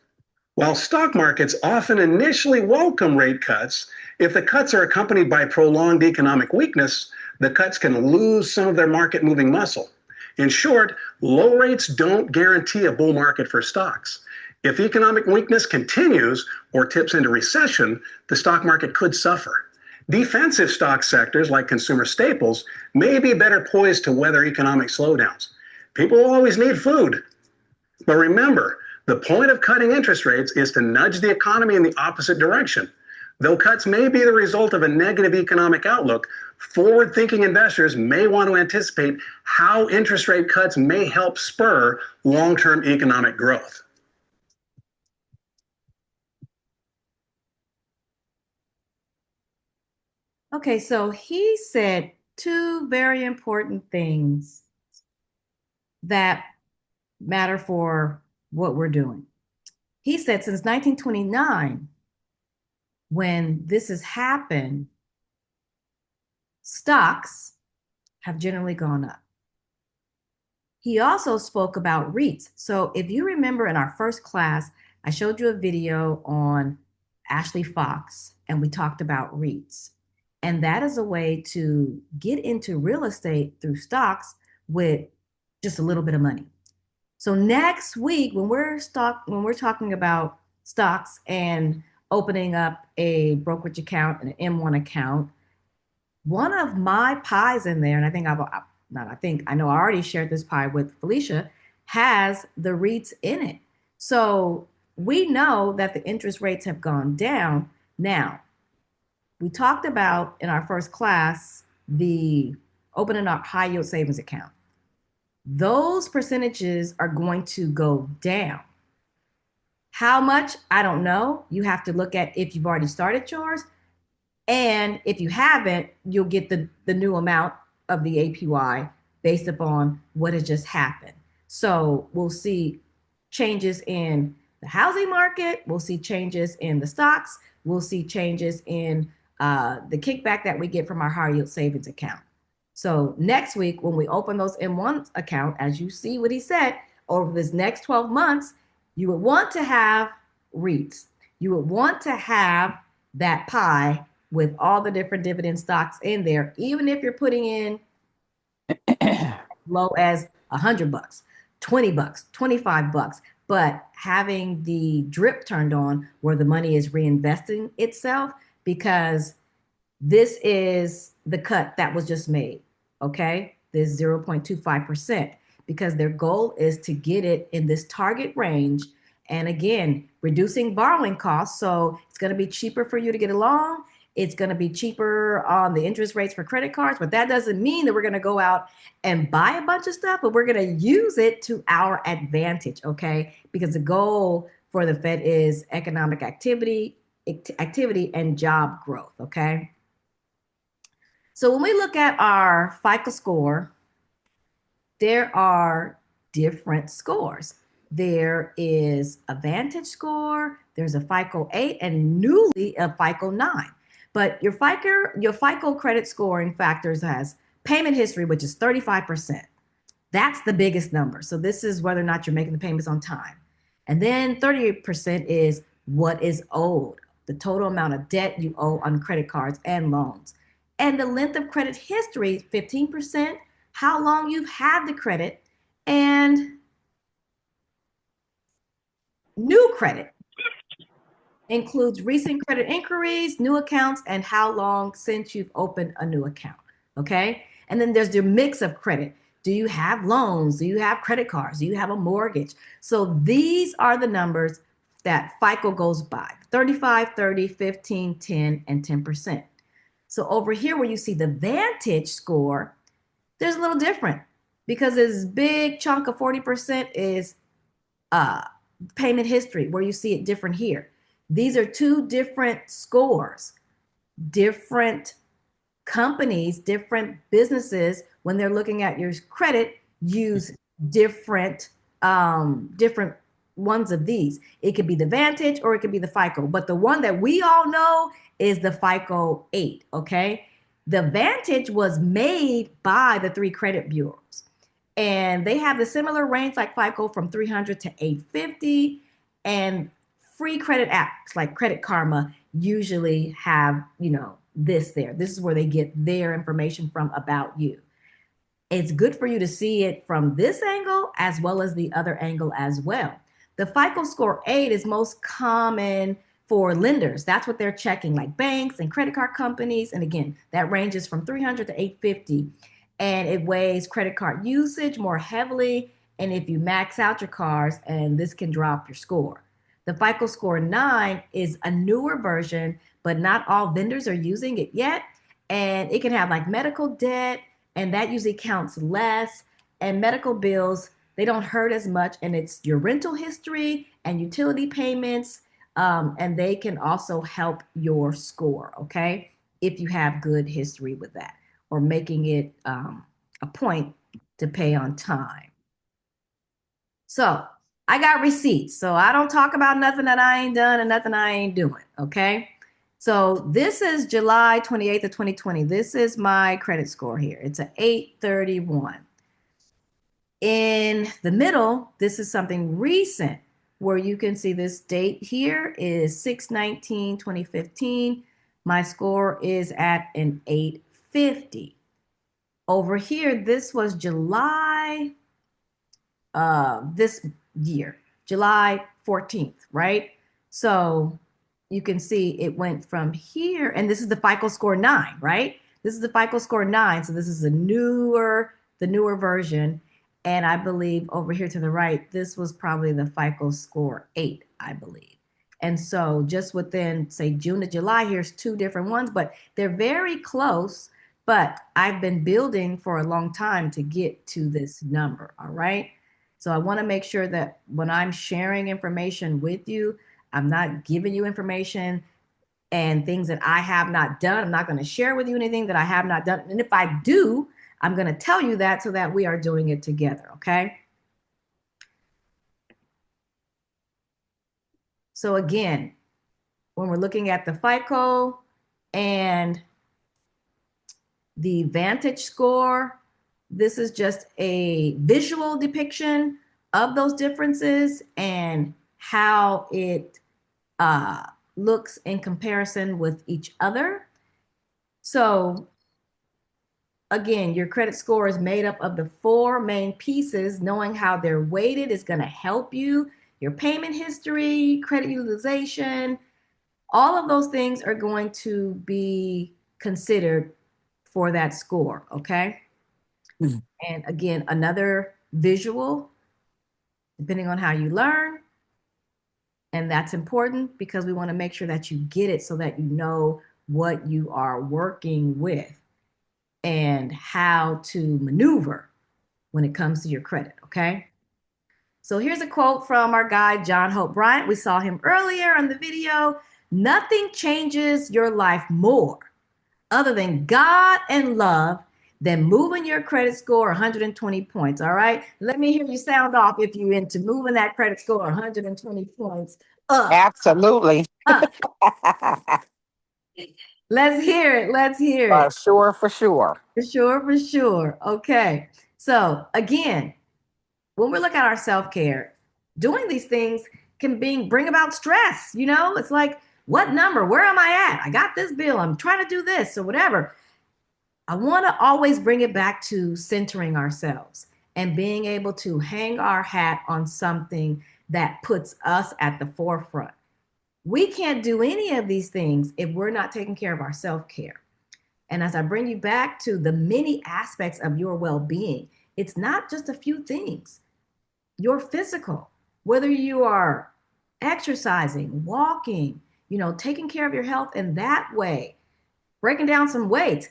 While stock markets often initially welcome rate cuts, if the cuts are accompanied by prolonged economic weakness, the cuts can lose some of their market-moving muscle. In short, low rates don't guarantee a bull market for stocks. If economic weakness continues or tips into recession, the stock market could suffer. Defensive stock sectors like consumer staples may be better poised to weather economic slowdowns. People will always need food. But remember, the point of cutting interest rates is to nudge the economy in the opposite direction. Though cuts may be the result of a negative economic outlook, forward-thinking investors may want to anticipate how interest rate cuts may help spur long-term economic growth. Okay, so he said 2 very important things that matter for what we're doing. He said since 1929, when this has happened, stocks have generally gone up. He also spoke about REITs. So if you remember in our first class, I showed you a video on Ashley Fox, and we talked about REITs. And that is a way to get into real estate through stocks with just a little bit of money. So next week, when we're talking about stocks and opening up a brokerage account and an M1 account, one of my pies in there, and I know I already shared this pie with Felicia, has the REITs in it. So we know that the interest rates have gone down. Now, we talked about in our first class the opening up high yield savings account. Those percentages are going to go down. How much? I don't know. You have to look at if you've already started yours. And if you haven't, you'll get the new amount of the APY based upon what has just happened. So we'll see changes in the housing market. We'll see changes in the stocks. We'll see changes in the kickback that we get from our high yield savings account. So next week, when we open those M1 account, as you see what he said, over this next 12 months, you would want to have REITs. You would want to have that pie with all the different dividend stocks in there, even if you're putting in low as $100, $20, $25, but having the drip turned on where the money is reinvesting itself, because this is the cut that was just made, okay? This 0.25%, because their goal is to get it in this target range. And again, reducing borrowing costs. So it's going to be cheaper for you to get a loan. It's going to be cheaper on the interest rates for credit cards, but that doesn't mean that we're going to go out and buy a bunch of stuff, but we're going to use it to our advantage, okay? Because the goal for the Fed is economic activity and job growth, okay? So when we look at our FICO score, there are different scores. There is a VantageScore, there's a FICO 8, and newly a FICO 9. But your FICO credit scoring factors has payment history, which is 35%. That's the biggest number. So this is whether or not you're making the payments on time. And then 38% is what is owed, the total amount of debt you owe on credit cards and loans. And the length of credit history, 15%, how long you've had the credit, and new credit includes recent credit inquiries, new accounts, and how long since you've opened a new account, okay? And then there's the mix of credit. Do you have loans? Do you have credit cards? Do you have a mortgage? So these are the numbers that FICO goes by: 35, 30, 15, 10, and 10%. So over here where you see the Vantage score, there's a little different, because this big chunk of 40% is payment history, where you see it different here. These are two different scores. Different companies, different businesses, when they're looking at your credit, use different different ones of these. It could be the Vantage or it could be the FICO, but the one that we all know is the FICO 8, okay? The Vantage was made by the 3 credit bureaus, and they have the similar range like FICO from 300 to 850, and free credit apps like Credit Karma usually have, this there. This is where they get their information from about you. It's good for you to see it from this angle as well as the other angle as well. The FICO Score 8 is most common for lenders. That's what they're checking, like banks and credit card companies. And again, that ranges from 300 to 850. And it weighs credit card usage more heavily. And if you max out your cards, and this can drop your score. The FICO Score 9 is a newer version, but not all vendors are using it yet. And it can have like medical debt, and that usually counts less. And medical bills, they don't hurt as much. And it's your rental history and utility payments. And they can also help your score, okay? If you have good history with that, or making it a point to pay on time. So I got receipts. So I don't talk about nothing that I ain't done and nothing I ain't doing, okay? So this is July 28th of 2020. This is my credit score here. It's an 831. In the middle, this is something recent, where you can see this date here is 6/19/2015. My score is at an 850. Over here, this was July this year, July 14th, right? So you can see it went from here, and this is the FICO Score 9, right? This is the FICO Score 9, so this is the newer version. And I believe over here to the right, this was probably the FICO Score 8, I believe. And so just within, say, June to July, here's two different ones, but they're very close. But I've been building for a long time to get to this number, all right? So I want to make sure that when I'm sharing information with you, I'm not giving you information and things that I have not done. I'm not going to share with you anything that I have not done. And if I do, I'm going to tell you that so that we are doing it together, okay? So again, when we're looking at the FICO and the VantageScore, this is just a visual depiction of those differences and how it looks in comparison with each other. So again, your credit score is made up of the four main pieces. Knowing how they're weighted is going to help you. Your payment history, credit utilization, all of those things are going to be considered for that score, okay? Mm-hmm. And again, another visual, depending on how you learn. And that's important because we want to make sure that you get it so that you know what you are working with and how to maneuver when it comes to your credit, okay? So here's a quote from our guy, John Hope Bryant. We saw him earlier on the video. Nothing changes your life more other than God and love than moving your credit score 120 points, all right? Let me hear you sound off if you're into moving that credit score 120 points up. Absolutely. Up. Let's hear it. Let's hear it. Sure, for sure. For sure, for sure. Okay. So again, when we look at our self-care, doing these things can bring about stress. You know, it's like, what number? Where am I at? I got this bill. I'm trying to do this or whatever. I want to always bring it back to centering ourselves and being able to hang our hat on something that puts us at the forefront. We can't do any of these things if we're not taking care of our self-care. And as I bring you back to the many aspects of your well-being, it's not just a few things. Your physical, whether you are exercising, walking, you know, taking care of your health in that way, breaking down some weights,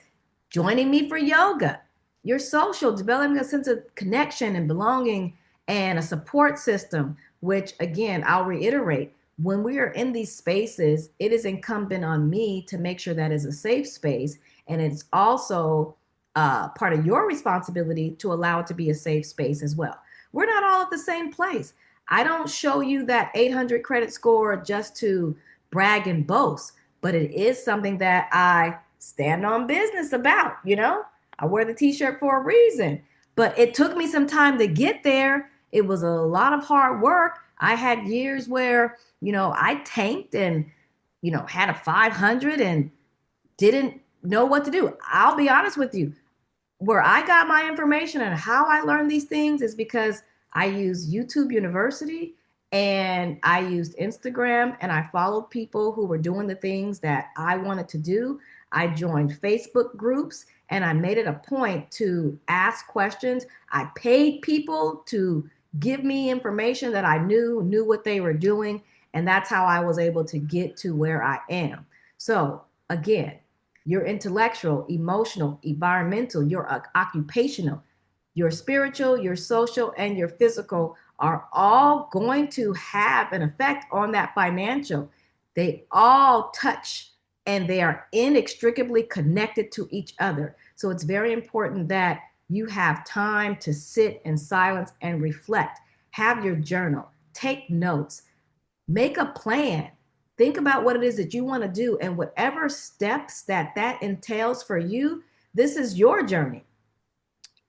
joining me for yoga, your social, developing a sense of connection and belonging and a support system, which again, I'll reiterate, when we are in these spaces, it is incumbent on me to make sure that is a safe space. And it's also part of your responsibility to allow it to be a safe space as well. We're not all at the same place. I don't show you that 800 credit score just to brag and boast, but it is something that I stand on business about, you know? I wear the t-shirt for a reason, but it took me some time to get there. It was a lot of hard work. I had years where, you know, I tanked and, you know, had a 500 and didn't know what to do. I'll be honest with you. Where I got my information and how I learned these things is because I used YouTube University and I used Instagram and I followed people who were doing the things that I wanted to do. I joined Facebook groups and I made it a point to ask questions. I paid people to give me information that I knew what they were doing. And that's how I was able to get to where I am. So again, your intellectual, emotional, environmental, your occupational, your spiritual, your social, and your physical are all going to have an effect on that financial. They all touch and they are inextricably connected to each other. So it's very important that you have time to sit in silence and reflect. Have your journal, take notes, make a plan. Think about what it is that you want to do and whatever steps that entails for you, this is your journey.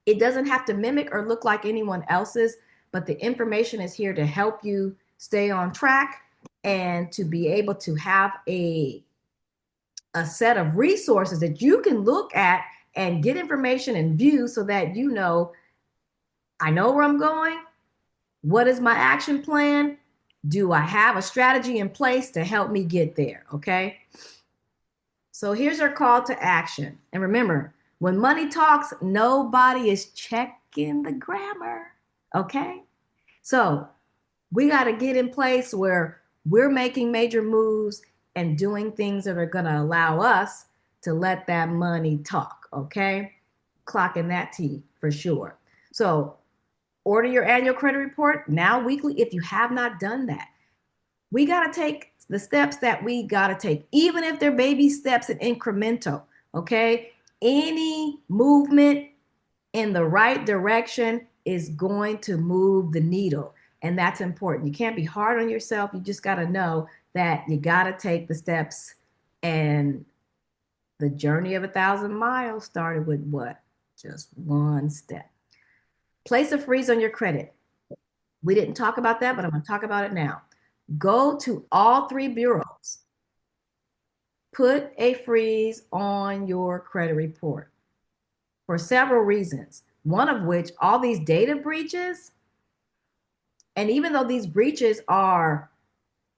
It doesn't have to mimic or look like anyone else's, but the information is here to help you stay on track and to be able to have a set of resources that you can look at and get information and view so that you know, I know where I'm going. What is my action plan? Do I have a strategy in place to help me get there? Okay. So here's our call to action. And remember, when money talks, nobody is checking the grammar. Okay? So we got to get in place where we're making major moves and doing things that are going to allow us to let that money talk. Okay? Clocking that T for sure. So order your annual credit report now weekly if you have not done that. We got to take the steps that we got to take, even if they're baby steps and incremental. Okay? Any movement in the right direction is going to move the needle. And that's important. You can't be hard on yourself. You just got to know that you got to take the steps. And the journey of 1,000 miles started with what? Just one step. Place a freeze on your credit. We didn't talk about that, but I'm going to talk about it now. Go to all 3 bureaus. Put a freeze on your credit report for several reasons. One of which, all these data breaches, and even though these breaches are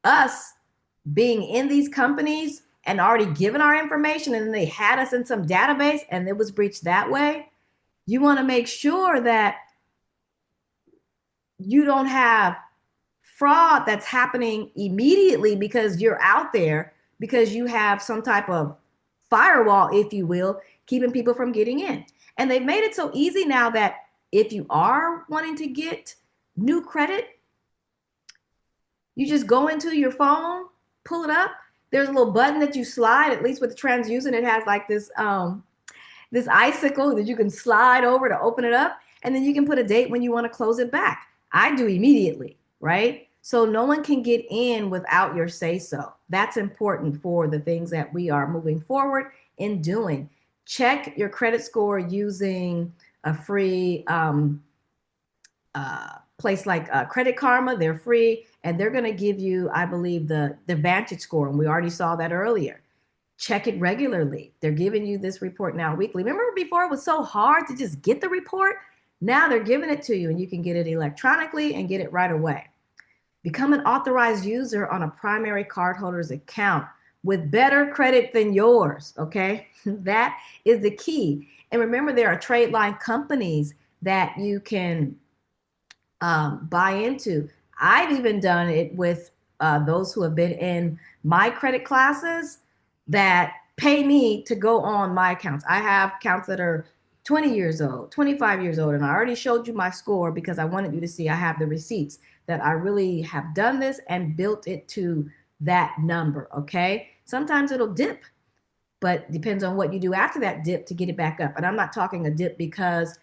us being in these companies and already given our information, and then they had us in some database and it was breached that way, you want to make sure that you don't have fraud that's happening immediately because you're out there, because you have some type of firewall, if you will, keeping people from getting in. And they've made it so easy now that if you are wanting to get new credit, you just go into your phone, pull it up. There's a little button that you slide, at least with the TransUnion, it has like this icicle that you can slide over to open it up. And then you can put a date when you want to close it back. I do immediately, right? So no one can get in without your say so. That's important for the things that we are moving forward in doing. Check your credit score using a free place like Credit Karma. They're free, and they're going to give you, I believe, the VantageScore, and we already saw that earlier. Check it regularly. They're giving you this report now weekly. Remember before it was so hard to just get the report? Now they're giving it to you, and you can get it electronically and get it right away. Become an authorized user on a primary cardholder's account with better credit than yours, okay? That is the key. And remember, there are trade line companies that you can buy into. I've even done it with those who have been in my credit classes that pay me to go on my accounts. I have accounts that are 20 years old, 25 years old, and I already showed you my score because I wanted you to see I have the receipts that I really have done this and built it to that number, okay? Sometimes it'll dip, but depends on what you do after that dip to get it back up. And I'm not talking a dip because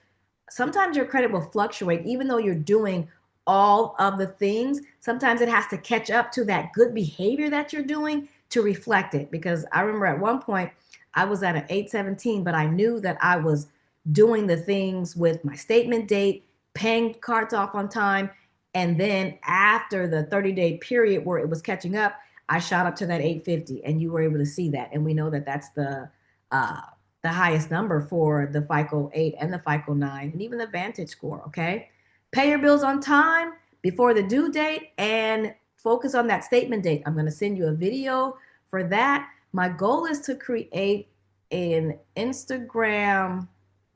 sometimes your credit will fluctuate even though you're doing all of the things. Sometimes it has to catch up to that good behavior that you're doing to reflect it. Because I remember at one point I was at an 817, but I knew that I was doing the things with my statement date, paying cards off on time. And then after the 30-day period where it was catching up, I shot up to that 850, and you were able to see that. And we know that that's the highest number for the FICO 8 and the FICO 9 and even the VantageScore, okay? Pay your bills on time before the due date and focus on that statement date. I'm going to send you a video for that. My goal is to create an Instagram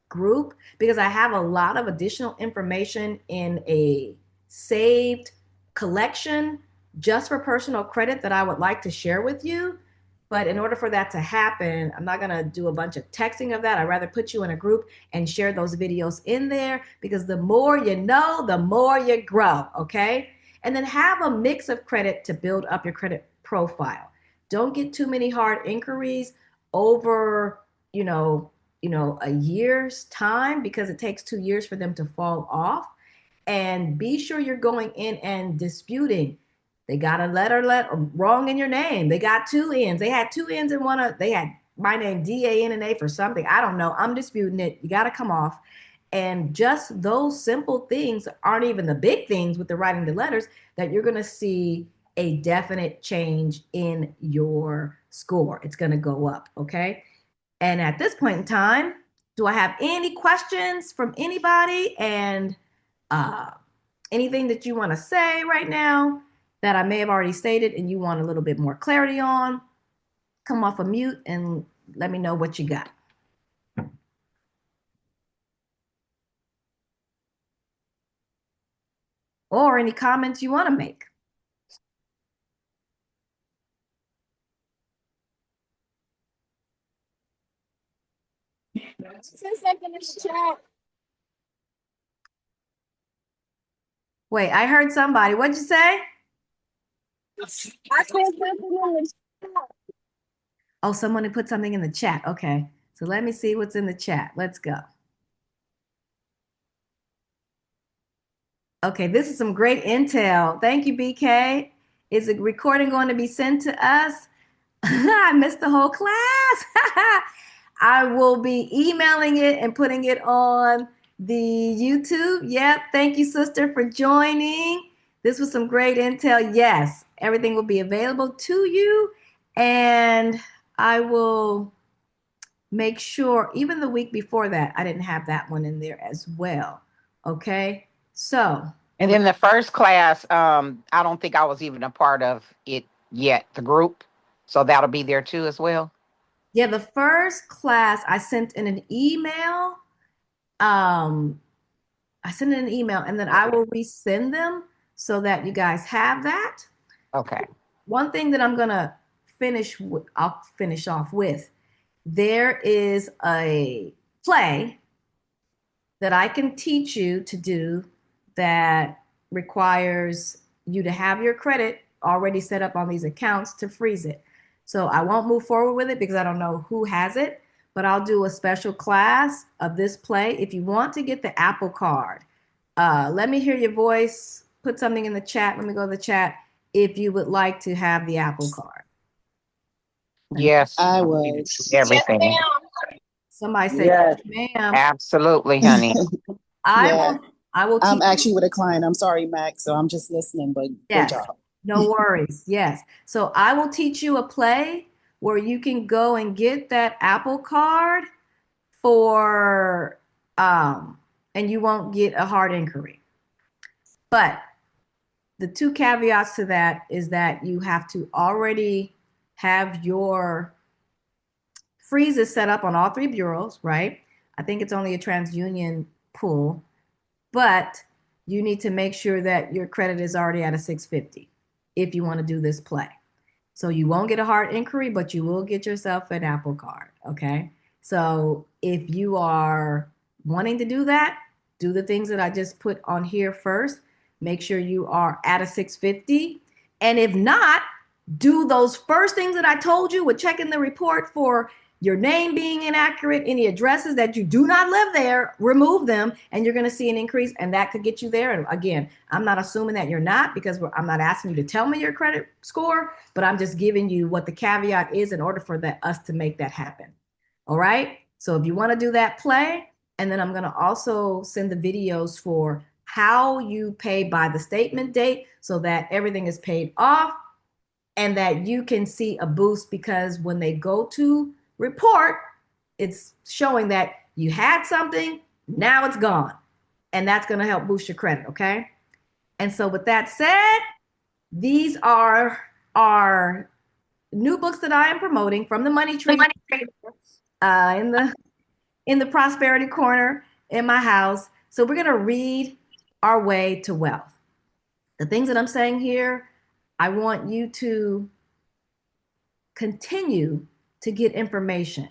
group because I have a lot of additional information in a saved collection just for personal credit that I would like to share with you. But in order for that to happen, I'm not going to do a bunch of texting of that. I'd rather put you in a group and share those videos in there because the more you know, the more you grow, okay? And then have a mix of credit to build up your credit profile. Don't get too many hard inquiries over, a year's time because it takes 2 years for them to fall off. And be sure you're going in and disputing. They got a letter wrong in your name. They got 2 N's. They had 2 N's in one of, they had my name DANNA for something. I don't know. I'm disputing it. You got to come off. And just those simple things aren't even the big things with the writing the letters that you're going to see a definite change in your score. It's going to go up. Okay. And at this point in time, do I have any questions from anybody? And anything that you want to say right now that I may have already stated and you want a little bit more clarity on, come off of mute and let me know what you got. or any comments you want to make. Wait, I heard somebody. What'd you say? Oh, someone had put something in the chat. Okay. So let me see what's in the chat. Let's go. Okay, this is some great intel. Thank you, BK. Is the recording going to be sent to us? I missed the whole class. I will be emailing it and putting it on the YouTube. Yep. Thank you, sister, for joining. This was some great intel. Yes, everything will be available to you. And I will make sure, even the week before that, I didn't have that one in there as well. Okay. So. And then the first class, I don't think I was even a part of it yet, the group. So that'll be there too as well. Yeah, the first class I sent in an email. I sent in an email and then I will resend them so that you guys have that. Okay. One thing that I'm gonna I'll finish off with. There is a play that I can teach you to do that requires you to have your credit already set up on these accounts to freeze it. So I won't move forward with it because I don't know who has it, but I'll do a special class of this play. If you want to get the Apple Card, let me hear your voice. Put something in the chat. Let me go to the chat if you would like to have the Apple Card. Yes. I was. Everything. Somebody say, Yes. yes, ma'am. Absolutely, honey. Yeah. I will I'm teach actually with a client. I'm sorry, Mac. So I'm just listening, but Yes. good job. No worries. Yes. So I will teach you a play where you can go and get that Apple Card for and you won't get a hard inquiry. But the two caveats to that is that you have to already have your freezes set up on all three bureaus, right? I think it's only a TransUnion pool, but you need to make sure that your credit is already at a 650 if you want to do this play. So you won't get a hard inquiry, but you will get yourself an Apple Card, okay? So if you are wanting to do that, do the things that I just put on here first. Make sure you are at a 650. And if not, do those first things that I told you with checking the report for your name being inaccurate, any addresses that you do not live there, remove them, and you're going to see an increase, and that could get you there. And again, I'm not assuming that you're not because I'm not asking you to tell me your credit score, but I'm just giving you what the caveat is in order for us to make that happen. All right. So if you want to do that, play, and then I'm going to also send the videos for how you pay by the statement date so that everything is paid off and that you can see a boost because when they go to report, it's showing that you had something, now it's gone. And that's going to help boost your credit, okay? And so with that said, these are our new books that I am promoting from the Money Tree in the prosperity corner in my house. So we're going to read our way to wealth. The things that I'm saying here, I want you to continue to get information.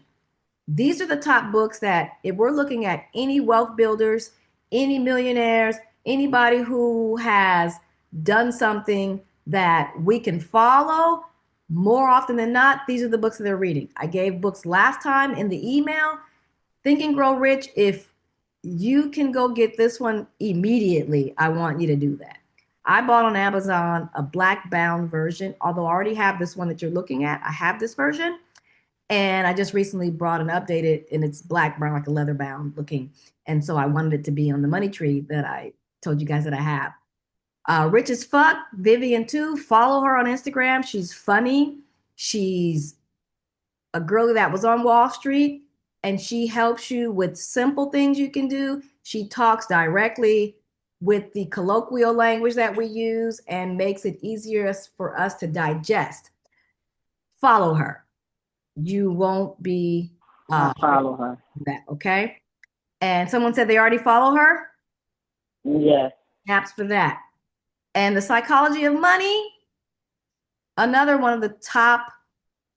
These are the top books that if we're looking at any wealth builders, any millionaires, anybody who has done something that we can follow, more often than not, these are the books that they're reading. I gave books last time in the email. Think and Grow Rich. If you can go get this one immediately, I want you to do that. I bought on Amazon a black bound version, although I already have this one that you're looking at. I have this version. And I just recently brought an updated, and it's black brown, like a leather bound looking. And so I wanted it to be on the Money Tree that I told you guys that I have. Rich as fuck, Vivian too. Follow her on Instagram. She's funny. She's a girl that was on Wall Street, and she helps you with simple things you can do. She talks directly with the colloquial language that we use and makes it easier for us to digest. Follow her. You won't be follow her. that, okay? And someone said they already follow her? Yes. Snaps for that. And The Psychology of Money, another one of the top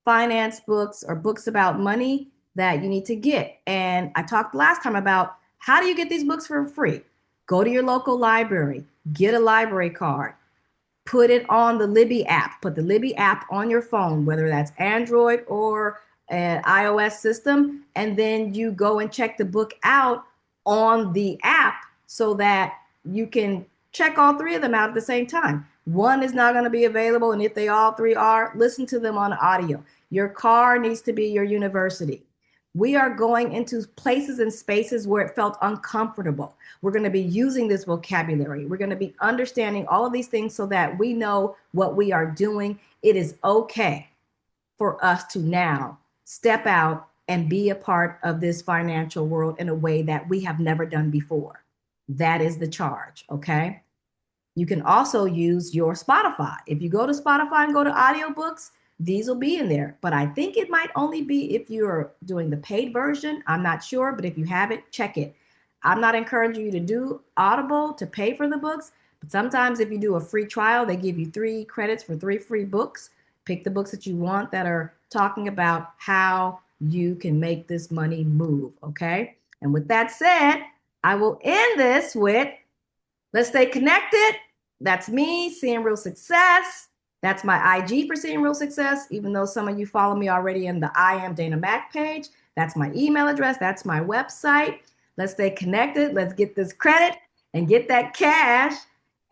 finance books or books about money that you need to get. And I talked last time about how do you get these books for free? Go to your local library, get a library card, put it on the Libby app, put the Libby app on your phone, whether that's Android or an iOS system, and then you go and check the book out on the app so that you can check all three of them out at the same time. One is not going to be available, and if they all three are, listen to them on audio. Your car needs to be your university. We are going into places and spaces where it felt uncomfortable. We're going to be using this vocabulary. We're going to be understanding all of these things so that we know what we are doing. It is okay for us to now step out and be a part of this financial world in a way that we have never done before. That is the charge, okay? You can also use your Spotify. If you go to Spotify and go to audiobooks, these will be in there. But I think it might only be if you're doing the paid version. I'm not sure, but if you have it, check it. I'm not encouraging you to do Audible to pay for the books, but sometimes if you do a free trial, they give you 3 credits for 3 free books. Pick the books that you want that are talking about how you can make this money move, okay? And with that said, I will end this with, let's stay connected. That's me, Seeing Real Success. That's my IG for Seeing Real Success, even though some of you follow me already in the I Am Dana Macc page. That's my email address. That's my website. Let's stay connected. Let's get this credit and get that cash.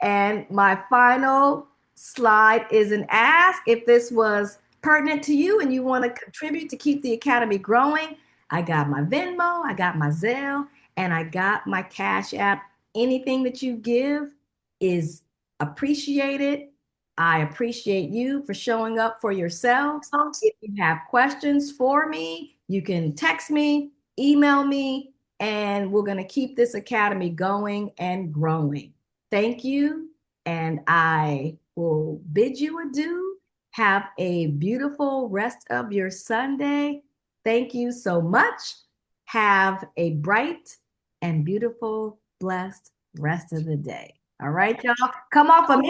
And my final slide is an ask. If this was pertinent to you and you want to contribute to keep the Academy growing, I got my Venmo, I got my Zelle, and I got my Cash App. Anything that you give is appreciated. I appreciate you for showing up for yourselves. If you have questions for me, you can text me, email me, and we're going to keep this academy going and growing. Thank you, and I will bid you adieu. Have a beautiful rest of your Sunday. Thank you so much. Have a bright and beautiful, blessed rest of the day. All right, y'all. Come off of me.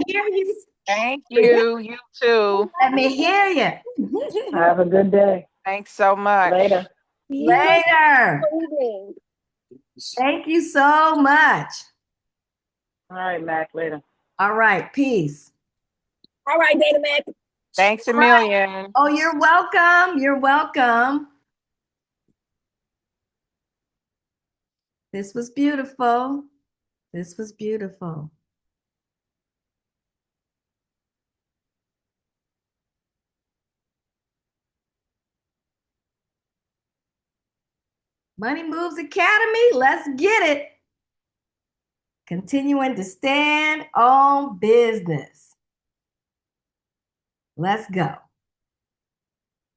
Hear you. Thank you. You too. Let me hear you. Have a good day. Thanks so much. Later. Later. Thank you so much. All right, Mac, later. All right, peace. All right, Dana Mac. Thanks a million. Oh, you're welcome. You're welcome. This was beautiful. This was beautiful. Money Moves Academy, let's get it. Continuing to stand on business. Let's go.